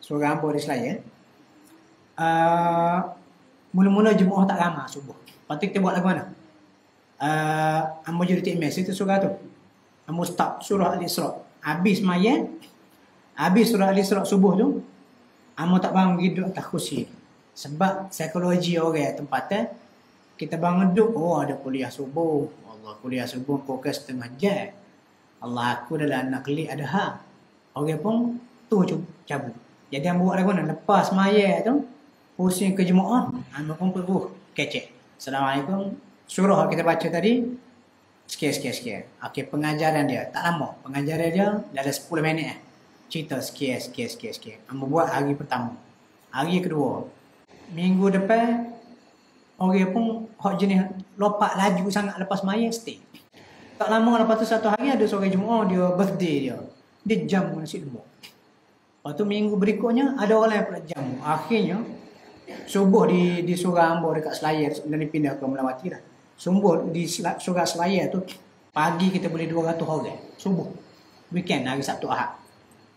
Surah Ambo di Selayar. Mula-mula jemaah tak ramai subuh. Lepas tu kita buat lagu mana? Ambo jadi TMS itu surah tu. Ambo start surah Al-Isra. Habis maya. Habis surah Al-Isra subuh tu. Ambo tak bangun duduk atas kursi. Sebab psikologi orang tempatnya. Kita bangun duduk. Oh ada kuliah subuh. Allah kuliah subuh fokus setengah jam. Allah aku dalam anak kelik ada hak. Orang pun tu cabut. Jadi ambo buat lagu mana? Lepas maya tu. Pusing ke jemaah. Ambo pun pergi kecek. Assalamualaikum. Surah kita baca tadi. Sikit. Okey, pengajaran dia. Tak lama. Pengajaran dia dalam 10 minit. Cerita sikit. Ambo buat hari pertama. Hari kedua. Minggu depan. Orang pun hak jenis lopak laju sangat lepas maya stay. Tak lama lepas tu satu hari ada seorang jemaah dia birthday dia. Dia jamu nasi lemak. Lepas tu minggu berikutnya ada orang lain pula jamu. Akhirnya subuh di surah Ambo dekat Selayar dan dipindah ke Melawati dah. Subuh di surah Selayar tu pagi kita boleh 200 orang. Subuh. Weekend hari Sabtu Ahad.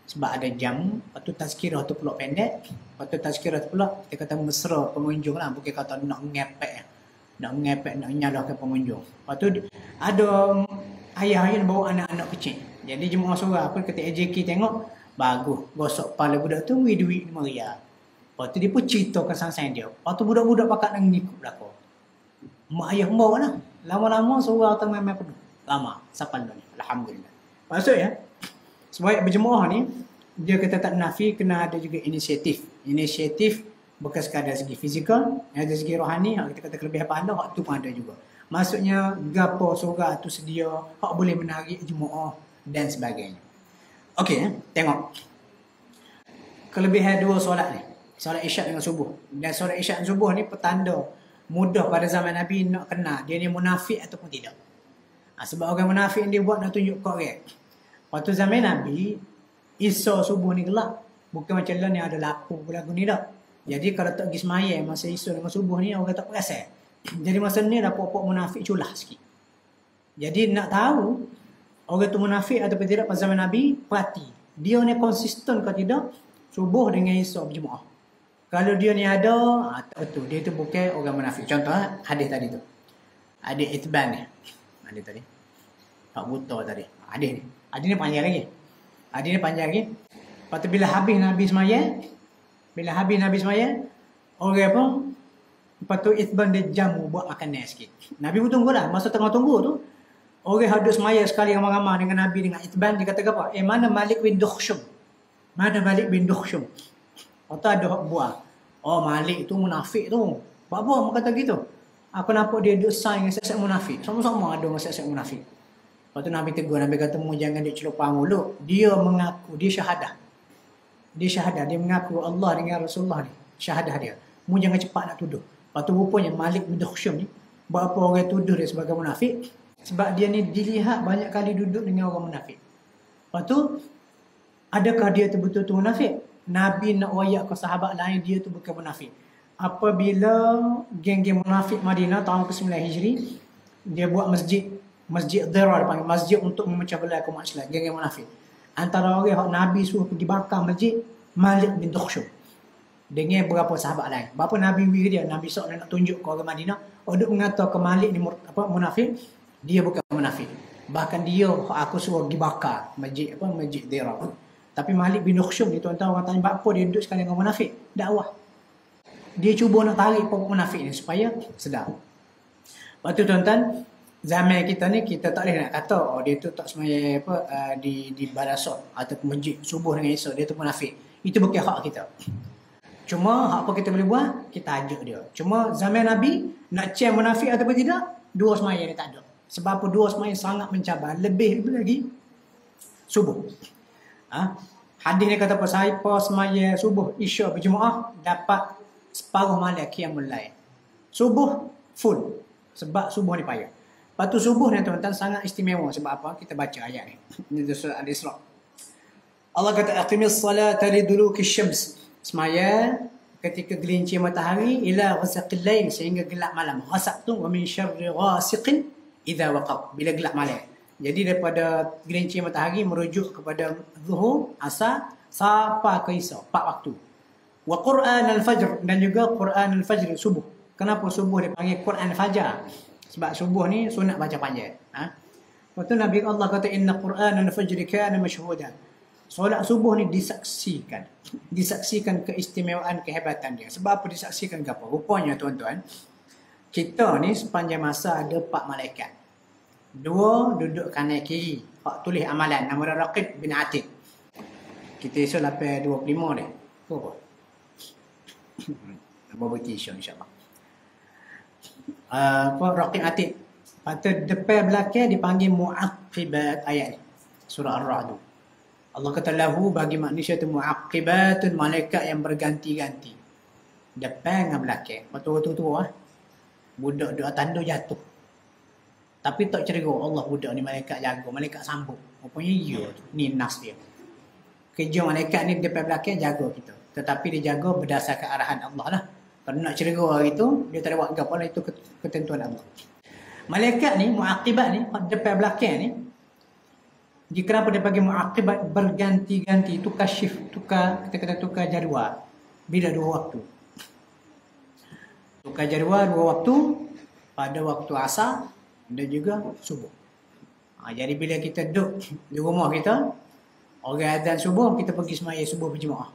Sebab ada jamu, lepas tu tazkirah tu pula pendek. Lepas tu tazkirah tu pula kita kata mesra pengunjung lah. Bukan kata nak ngepek, nak nyalahkan pengunjung. Lepas tu ada ayah-ayah bawa anak-anak kecil. Jadi jemaah surah apa kata AJK tengok, bagus. Gosok kepala budak tu, duit Maria. Lepas tu dia pun ceritakan sang-sang dia. Lepas tu budak-budak pakat nak ngikut belakang. Mak ayah membawa lah. Lama-lama surah tu main-main penuh. Lama. Sampai ni. Alhamdulillah. Maksud ya, sebaik berjemaah ni, dia kata tak nafi, kena ada juga inisiatif. Inisiatif bukan sekadar segi fizikal, ada segi rohani, kita kata kelebihan pahala, hak tu pun ada juga. Maksudnya, gapo surah tu sedia, hak boleh menarik jemaah dan sebagainya. Okey, tengok. Kelebihan dua solat ni. Solat isyak dengan subuh. Dan solat isyak dan subuh ni petanda mudah pada zaman Nabi nak kenal dia ni munafik ataupun tidak. Sebab orang munafik dia buat nak tunjuk kau orang. Waktu zaman Nabi, Isya subuh ni gelap. Bukan macam lah ni ada lapuk lagu ni tak. Jadi kalau tak pergi semaya masa Isya dengan subuh ni, orang tak perasan. Jadi masa ni dah pokok munafik culah sikit. Jadi nak tahu orang tu munafik ataupun tidak pada zaman Nabi, perhati. Dia ni konsisten ke tidak, subuh dengan Isya berjemaah. Kalau dia ni ada, tak betul. Dia tu bukan orang munafik. Contoh hadis tadi tu. Hadis Itban ni. Hadis tadi. Pak buta tadi. Hadis ni. Hadis ni panjang lagi. Hadis ni panjang lagi. Lepas tu bila habis Nabi semaya, orang pun, lepas tu Itban dia jamu buat makanan sikit. Nabi pun tunggu lah. Masa tengah tunggu tu, orang hadus semaya sekali ramai-ramai dengan Nabi dengan Itban, dia kata apa? Mana Malik bin Dukhshum? Mana Malik bin Dukhshum? Atau ada buah. Oh Malik tu munafik tu. Buat apa orang kata gitu? Aku nampak dia duduk sign dengan set-set munafik. Sama-sama ada dengan set-set munafik. Lepas tu Nabi tegur, Nabi kata mu jangan dia celupang mulut. Dia mengaku, dia syahadah. Dia mengaku Allah dengan Rasulullah ni. Syahadah dia. Mu jangan cepat nak tuduh. Lepas tu rupanya Malik bin Dukhshum ni, buat apa orang tuduh dia sebagai munafik? Sebab dia ni dilihat banyak kali duduk dengan orang munafik. Lepas tu, adakah dia tu betul-betul munafik? Nabi nak wayak ke sahabat lain dia tu bukan munafik. Apabila geng-geng munafik Madinah tahun ke-9 Hijri, dia buat masjid Dhirar, dipanggil masjid untuk memecah belah umat Islam, geng-geng munafik. Antara orang yang Nabi suruh pergi bakar masjid, Malik bin Dukhshum dengan beberapa sahabat lain. Berapa Nabi dia, Nabi SAW nak tunjuk ke orang Madinah, untuk mengatakan Malik ni munafik, dia bukan munafik. Bahkan dia aku suruh pergi bakar masjid Dhirar. Tapi Malik bin Nukhshum ni tuan-tuan, orang tanya apa dia duduk sekali dengan munafik dakwah. Dia cuba nak tarik pokok munafik ni supaya sedar. Lepas tu tuan-tuan, zaman kita ni kita tak boleh nak kata dia tu tak semaya di balasot atau masjid subuh dengan esok dia tu munafik. Itu bukan hak kita. Cuma hak apa kita boleh buat, kita ajak dia. Cuma zaman Nabi nak cek munafik ataupun tidak, dua semaya ni tak ada. Sebab apa? Dua semaya sangat mencabar, lebih lagi subuh. Hadis ni kata apa? Siapa semaya subuh, isyak berjemaah dapat separuh malam qiyamul lail. Subuh full. Sebab subuh ni payah. Lepas tu subuh ni tuan-tuan sangat istimewa. Sebab apa? Kita baca ayat ni. Ini surah Al-Isra. Allah kata aqimis salata liduluki syams. Semaya ketika gelincir matahari ila ghasaqil lail, sehingga gelap malam. Ghasaq tu wa min syarri ghasiqin idza waqab. Bila gelap malam. Jadi daripada gelincir matahari merujuk kepada zuhur, asar, sampai ke isyak, 4 waktu. Wa Quran al-fajr, dan juga Quran al-fajr, subuh. Kenapa subuh dipanggil Quran al-fajar? Sebab subuh ni sunat baca panjang. Lepas tu Nabi Allah kata inna Quran al-fajr kana mashhuda. Solat subuh ni disaksikan. Disaksikan keistimewaan, kehebatan dia. Sebab apa disaksikan ke apa? Rupanya tuan-tuan, kita ni sepanjang masa ada 4 malaikat. 2 duduk kanan kiri, hak tulis amalan, nama dia Raqib bin Atid. Kita esok 8.25 ni. Apa? Berbuti esok insyaAllah. Raqib Atid. Lepas tu depan belakang dipanggil mu'aqibat ayat ni. Surah Ar-Ra'd. Allah kata lahu, bagi manusia tu mu'aqibatun, malaikat yang berganti-ganti. Depan dengan belakang. Lepas tu tua-tua budak duduk tanda jatuh. Tapi tak ceriga, Allah budak ni malaikat jaga, malaikat sambut. Rupanya ya tu, ni nas dia. Kerja malaikat ni depan belakang jaga kita. Tetapi dia jaga berdasarkan arahan Allah lah. Kalau nak ceriga hari tu, dia tak ada buat apa lah, itu ketentuan Allah. Malaikat ni, mu'aqibat ni, depan belakang ni, jika kenapa dia panggil mu'aqibat, berganti-ganti, tukar shift, kita kata tukar jadual. Bila 2 waktu. Tukar jadual 2 waktu, pada waktu asar dan juga subuh. Jadi bila kita duduk di rumah kita, orang azan subuh, kita pergi semaya subuh berjemaah.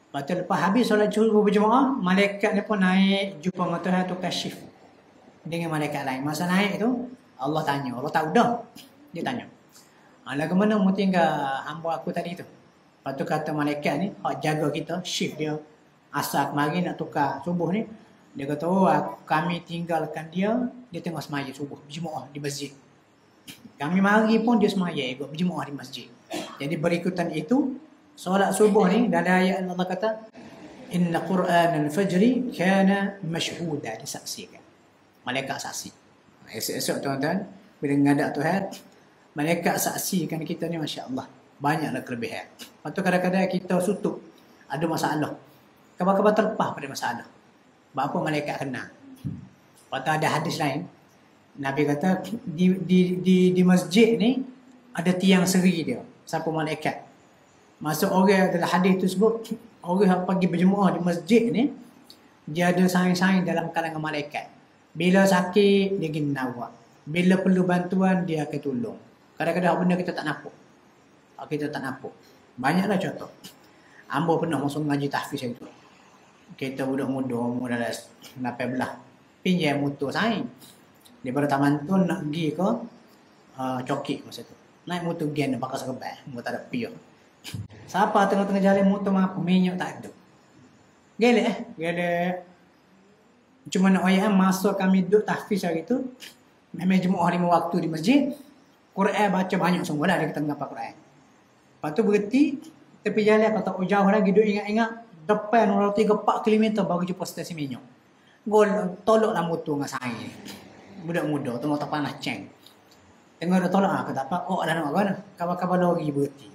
Lepas tu lepas habis solat subuh berjemaah, malaikat ni pun naik jumpa dengan Tuhan, tukar shift dengan malaikat lain. Masa naik tu, Allah tanya, Allah tahu dah. Dia tanya, lagu mana mu tinggal hamba aku tadi tu? Lepas tu kata malaikat ni, hak jaga kita, shift dia asar kemari nak tukar subuh ni. Dia kata, kami tinggalkan dia tengah semaya subuh, berjemaah di masjid. Kami mari pun dia semaya ikut berjemaah di masjid. Jadi berikutan itu, solat subuh ni, dalam ayat Allah kata, inna Quran al-fajri kana mashhuda, disaksikan. Malaikat saksi. Esok-esok tuan-tuan, bila ngadak Tuhan, malaikat saksikan kita ni, Masya Allah. Banyaklah kelebihan. Lepas tu kadang-kadang kita sutuk, ada masalah. Kabar-kabar terlepas pada masalah. Apa malaikat kena. Lepas tu ada hadis lain, Nabi kata di masjid ni ada tiang seri dia, siapa malaikat. Masuk orang dalam hadis tu sebut, orang yang pergi berjemaah di masjid ni, dia ada saing-saing dalam kalangan malaikat. Bila sakit dia pergi nawak, bila perlu bantuan dia akan tolong. Kadang-kadang benda kita tak nampak. Kita tak nampak. Banyaklah contoh. Ambo pernah masuk ngaji tahfiz itu. Kita budak muda, umur dalam 18, pinjam motor saing. Daripada taman tu nak pergi ke Cokik masa tu. Naik motor gen pakai serban, motor tak ada pion. Siapa tengah-tengah jalan motor mampu, minyak tak ada. Gelek. Cuma nak ayam masuk kami duduk tahfiz hari tu, memang jemaah 5 waktu di masjid, Quran baca banyak semua lah, dia kata mengapa Quran. Lepas tu berhenti, tepi jalan kata jauh lagi, duduk ingat-ingat, depan 3-4 km baru jumpa stesen minyak. Gol toloklah motor dengan saya. Budak muda tengah terpanas ceng. Tengok dah tolak kata apa? Dah nak mana? Kabar-kabar lori berhenti.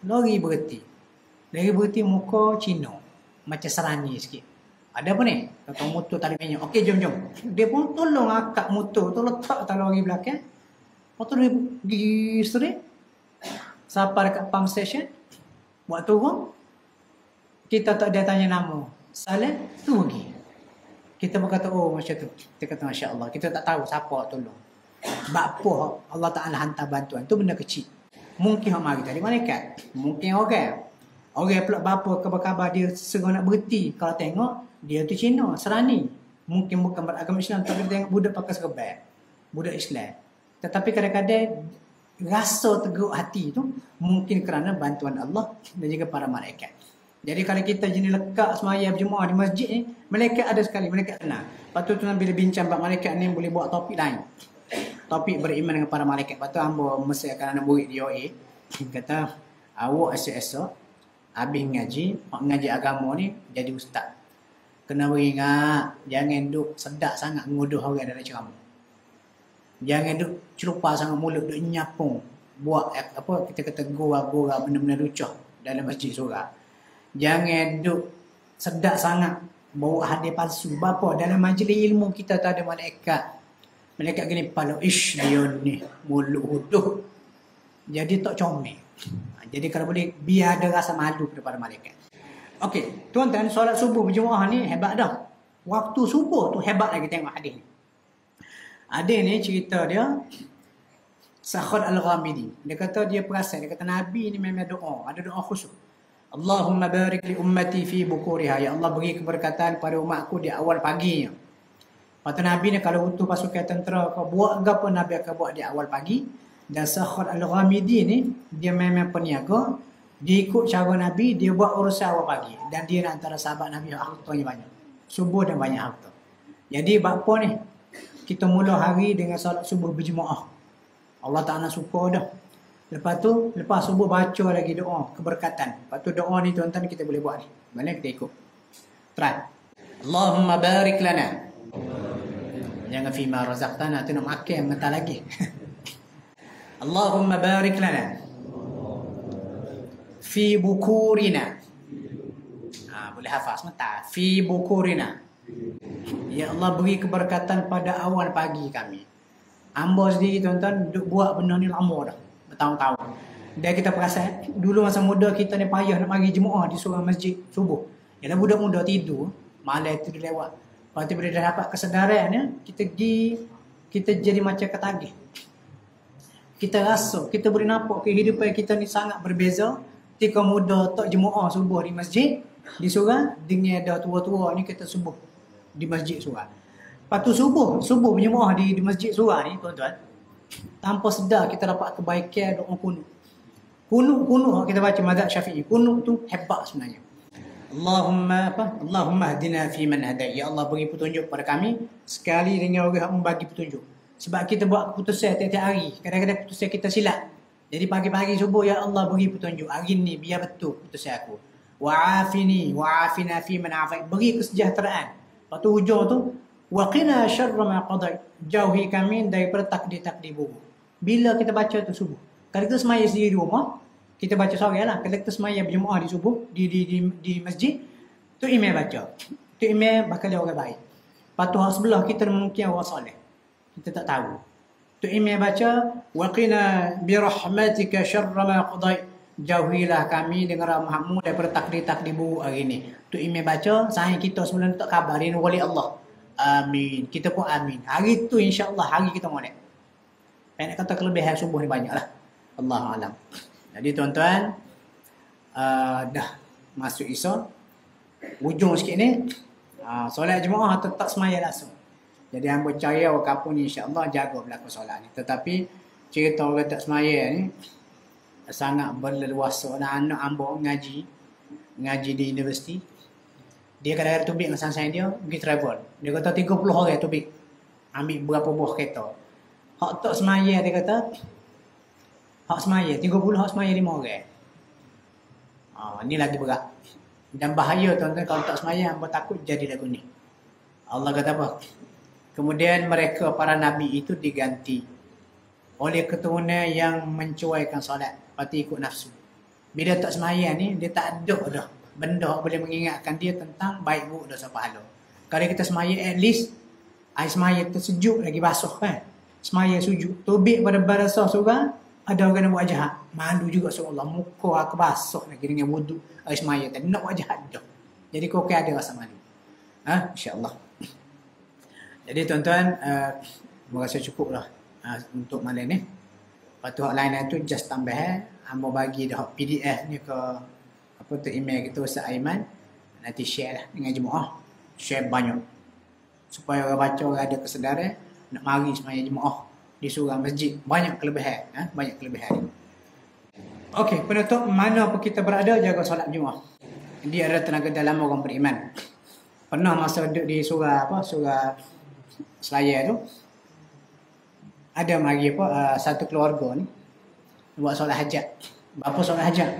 Lori berhenti muka Cina. Macam serani sikit. Ada apa ni? Kata motor tali minyak. Okey, jom. Dia pun tolong akak motor tu letak atas lori belakang. Motor dia pergi straight. Sampai dekat pump station. Buat turun. Kita tak ada tanya nama. Salah, tu pergi. Kita berkata, macam tu. Kita kata, Masya Allah. Kita tak tahu siapa tolong. Sebab apa Allah Ta'ala hantar bantuan. Tu benda kecil. Mungkin orang mari tadi malaikat. Mungkin orang. Orang pula bapa khabar-khabar dia segera nak berhenti. Kalau tengok, dia tu Cina, Serani. Mungkin bukan beragama Islam, tapi dia tengok budak pakai serban. Budak Islam. Tetapi kadang-kadang rasa tergerak hati tu mungkin kerana bantuan Allah dan juga para malaikat. Jadi kalau kita jenis lekak semaya berjemaah di masjid ni, malaikat ada sekali, malaikat kenal. Lepas tu tuan bila bincang bab malaikat ni boleh buat topik lain. Topik beriman dengan para malaikat. Lepas tu hamba mesti akan anak murid di OA. Kata, awak esok-esok habis ngaji agama ni jadi ustaz. Kena beringat, jangan duk sedak sangat nguduh orang dalam ceramah. Jangan duk celupa sangat mulut, duk nyapung. Buat apa kita kata gora-gora benda-benda lucu dalam masjid surah. Jangan duk sedak sangat bawa hadiah palsu. Bapa dalam majlis ilmu kita tak ada malaikat. Malaikat gini pala ish dia ni mulut huduh. Jadi tak comel. Jadi kalau boleh biar ada rasa malu kepada malaikat. Okey, tuan-tuan, solat subuh berjemaah ni hebat dah. Waktu subuh tu hebat lagi, tengok hadis ni. Ada ni cerita dia Sakhar Al-Ghamidi. Dia kata dia perasan, dia kata Nabi ni memang doa, ada doa khusus. Allahumma barik li ummati fi bukuriha. Ya Allah beri keberkatan pada umatku di awal paginya. Lepas tu Nabi ni kalau utuh pasukan tentera kau buat apa Nabi akan buat di awal pagi. Dan Sakhar Al-Ghamidi ni dia memang peniaga. Dia ikut cara Nabi, dia buat urusan awal pagi. Dan dia antara sahabat Nabi yang hartanya banyak. Subuh dan banyak harta. Jadi apa ni? Kita mula hari dengan solat subuh berjemaah. Allah Ta'ala suka dah. Lepas tu, lepas subuh baca lagi doa keberkatan. Lepas tu doa ni tuan-tuan kita boleh buat ni. Mana kita ikut. Try. Allahumma barik lana. Jangan fima razaqtana. Tu nak makan mentah lagi. Allahumma barik lana. Fi bukurina. Boleh hafal sebentar. Fi bukurina. Ya Allah beri keberkatan pada awal pagi kami. Hamba sendiri tuan-tuan duk buat benda ni lama dah. Bertahun-tahun. Dan kita perasan dulu masa muda kita ni payah nak pergi jemaah di seorang masjid subuh. Yalah budak muda tidur, malam tu dia lewat. Lepas tu bila dah dapat kesedaran ni, kita jadi macam ketagih. Kita rasa, kita boleh nampak kehidupan kita ni sangat berbeza. Ketika muda tak jemaah subuh di masjid, di surau, dengan dah tua-tua ni kita subuh di masjid surau. Lepas tu subuh berjemaah di masjid surau ni tuan-tuan, tanpa sedar kita dapat kebaikan doa kunut. Kunut kita baca mazhab Syafi'i. Kunut tu hebat sebenarnya. Allahumma hadina fi man hadai. Ya Allah beri petunjuk pada kami sekali dengan orang yang membagi petunjuk. Sebab kita buat keputusan tiap-tiap hari. Kadang-kadang keputusan kita silap. Jadi pagi-pagi subuh, ya Allah beri petunjuk. Hari ni biar betul keputusan aku. Wa'afina fi man afai. Beri kesejahteraan. Lepas tu hujung tu, waqina syarra ma qadai. Jauhi kami daripada takdir-takdir buruk. Bila kita baca tu subuh. Kalau kita semaya sendiri di rumah, kita baca sore lah. Kalau kita semaya berjemaah di subuh, di masjid, tu imam baca. Tu imam bakal dia orang baik. Lepas tu sebelah kita mungkin orang soleh. Kita tak tahu. Tu imam baca, waqina bi rahmatika syarra ma qadai. Jauhilah kami dengan rahmatmu daripada takdir-takdir buruk hari ni. Tu imam baca, sayang kita sebelum tak kabarin wali Allah. Amin. Kita pun amin. Hari tu insya-Allah hari kita molek. Nak kata kelebihan subuh ni banyaklah. Allah alam. Jadi tuan-tuan, dah masuk Isya. Ujung sikit ni, solat jemaah tetap semaya langsung. Jadi hamba percaya orang kampung ni insya-Allah jaga berlaku solat ni. Tetapi cerita orang tak semaya ni sangat berleluasa. Anak hamba ngaji di universiti. Dia kadang-kadang tubik dengan sains dia pergi travel. Dia kata 30 orang tubik. Ambil berapa buah kereta. Hak tak semaya dia kata hak semaya 30, hak semaya 5 orang. Ni lagi berat. Dan bahaya tuan-tuan kalau tak semaya hamba takut jadi lagu ni. Allah kata apa? Kemudian mereka para nabi itu diganti oleh keturunan yang mencuaikan solat, pati ikut nafsu. Bila tak semaya ni dia tak ada dah benda boleh mengingatkan dia tentang baik buruk dosa pahala. Kalau kita semaya at least air semaya tersejuk lagi basuh kan. Semaya sujud, tubik pada barasah surah, ada orang nak buat jahat. Malu juga seolah muka aku basuh lagi dengan wuduk air semaya tadi nak buat jahat dah. Jadi kau ada rasa malu. Insya-Allah. Jadi tuan-tuan, merasa cukup lah untuk malam ni. Lepas tu hak lain tu just tambah hamba bagi dah PDF ni ke Foto email kita Ustaz Aiman. Nanti share lah dengan jemaah. Share banyak. Supaya orang baca, orang ada kesedaran nak mari semaya jemaah di surau masjid. Banyak kelebihan. Banyak kelebihan. Okey, penutup, mana pun kita berada, jaga solat jemaah. Dia ada tenaga dalam orang beriman. Pernah masa duduk di surau Selayar tu, ada mari satu keluarga ni buat solat hajat. Bapa solat hajat.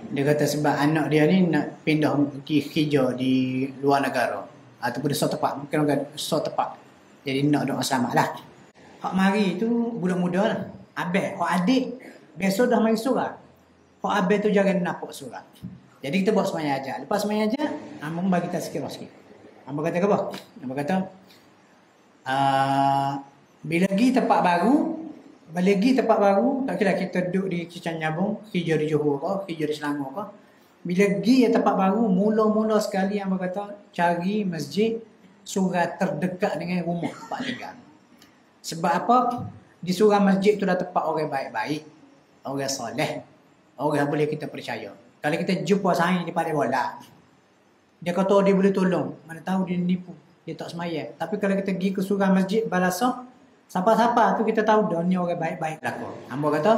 Dia kata sebab anak dia ni nak pindah pergi kerja di luar negara ataupun di suatu tempat, mungkin orang suatu tempat. Jadi nak doa selamat lah. Hak mari tu budak muda lah. Abang, hak adik besok dah mari surau. Hak abang tu jangan nampak surau. Jadi kita buat sembahyang hajat. Lepas sembahyang hajat, abang bagi tazkirah sikit. Abang kata apa? Abang kata bila pergi tempat baru, tak kira kita duduk di Cican Nyabung, kerja di Johor ke, kerja di Selangor ke. Bila pergi tempat baru, mula-mula sekali yang berkata cari masjid surau terdekat dengan rumah tempat tinggal. Sebab apa? Di surau masjid tu dah tempat orang baik-baik, orang soleh, orang boleh kita percaya. Kalau kita jumpa saing di pada bola, dia kata dia boleh tolong, mana tahu dia nipu, dia tak semayang. Tapi kalau kita pergi ke surau masjid Balasah, siapa-siapa tu kita tahu dia ni orang baik-baik belakang. Hamba kata,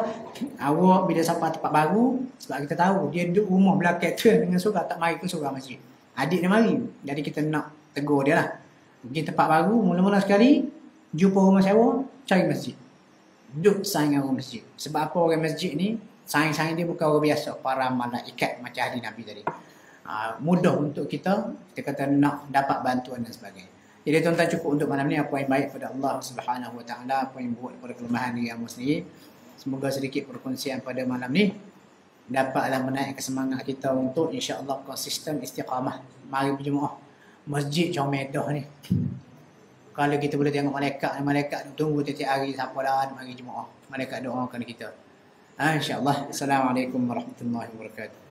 awak bila sampai tempat baru, sebab kita tahu dia duduk rumah belakang tu dengan surau, tak mari ke surau masjid. Adik dia mari. Jadi kita nak tegur dia lah. Pergi tempat baru, mula-mula sekali, jumpa rumah sewa, cari masjid. Duduk saing dengan orang masjid. Sebab apa orang masjid ni, saing-saing dia bukan orang biasa, para malaikat macam hadis Nabi tadi. Mudah untuk kita kata nak dapat bantuan dan sebagainya. Jadi tuan-tuan, cukup untuk malam ni apa yang baik pada Allah Subhanahu Wa Taala, apa yang buruk pada kelemahan diri hamba sendiri. Semoga sedikit perkongsian pada malam ni dapatlah menaikkan semangat kita untuk insya-Allah konsisten istiqamah mari berjemaah. Masjid Comedah ni, kalau kita boleh tengok malaikat tunggu tiap hari siapa dah mari jemaah, malaikat doakan kita. Insya-Allah. Assalamualaikum warahmatullahi wabarakatuh.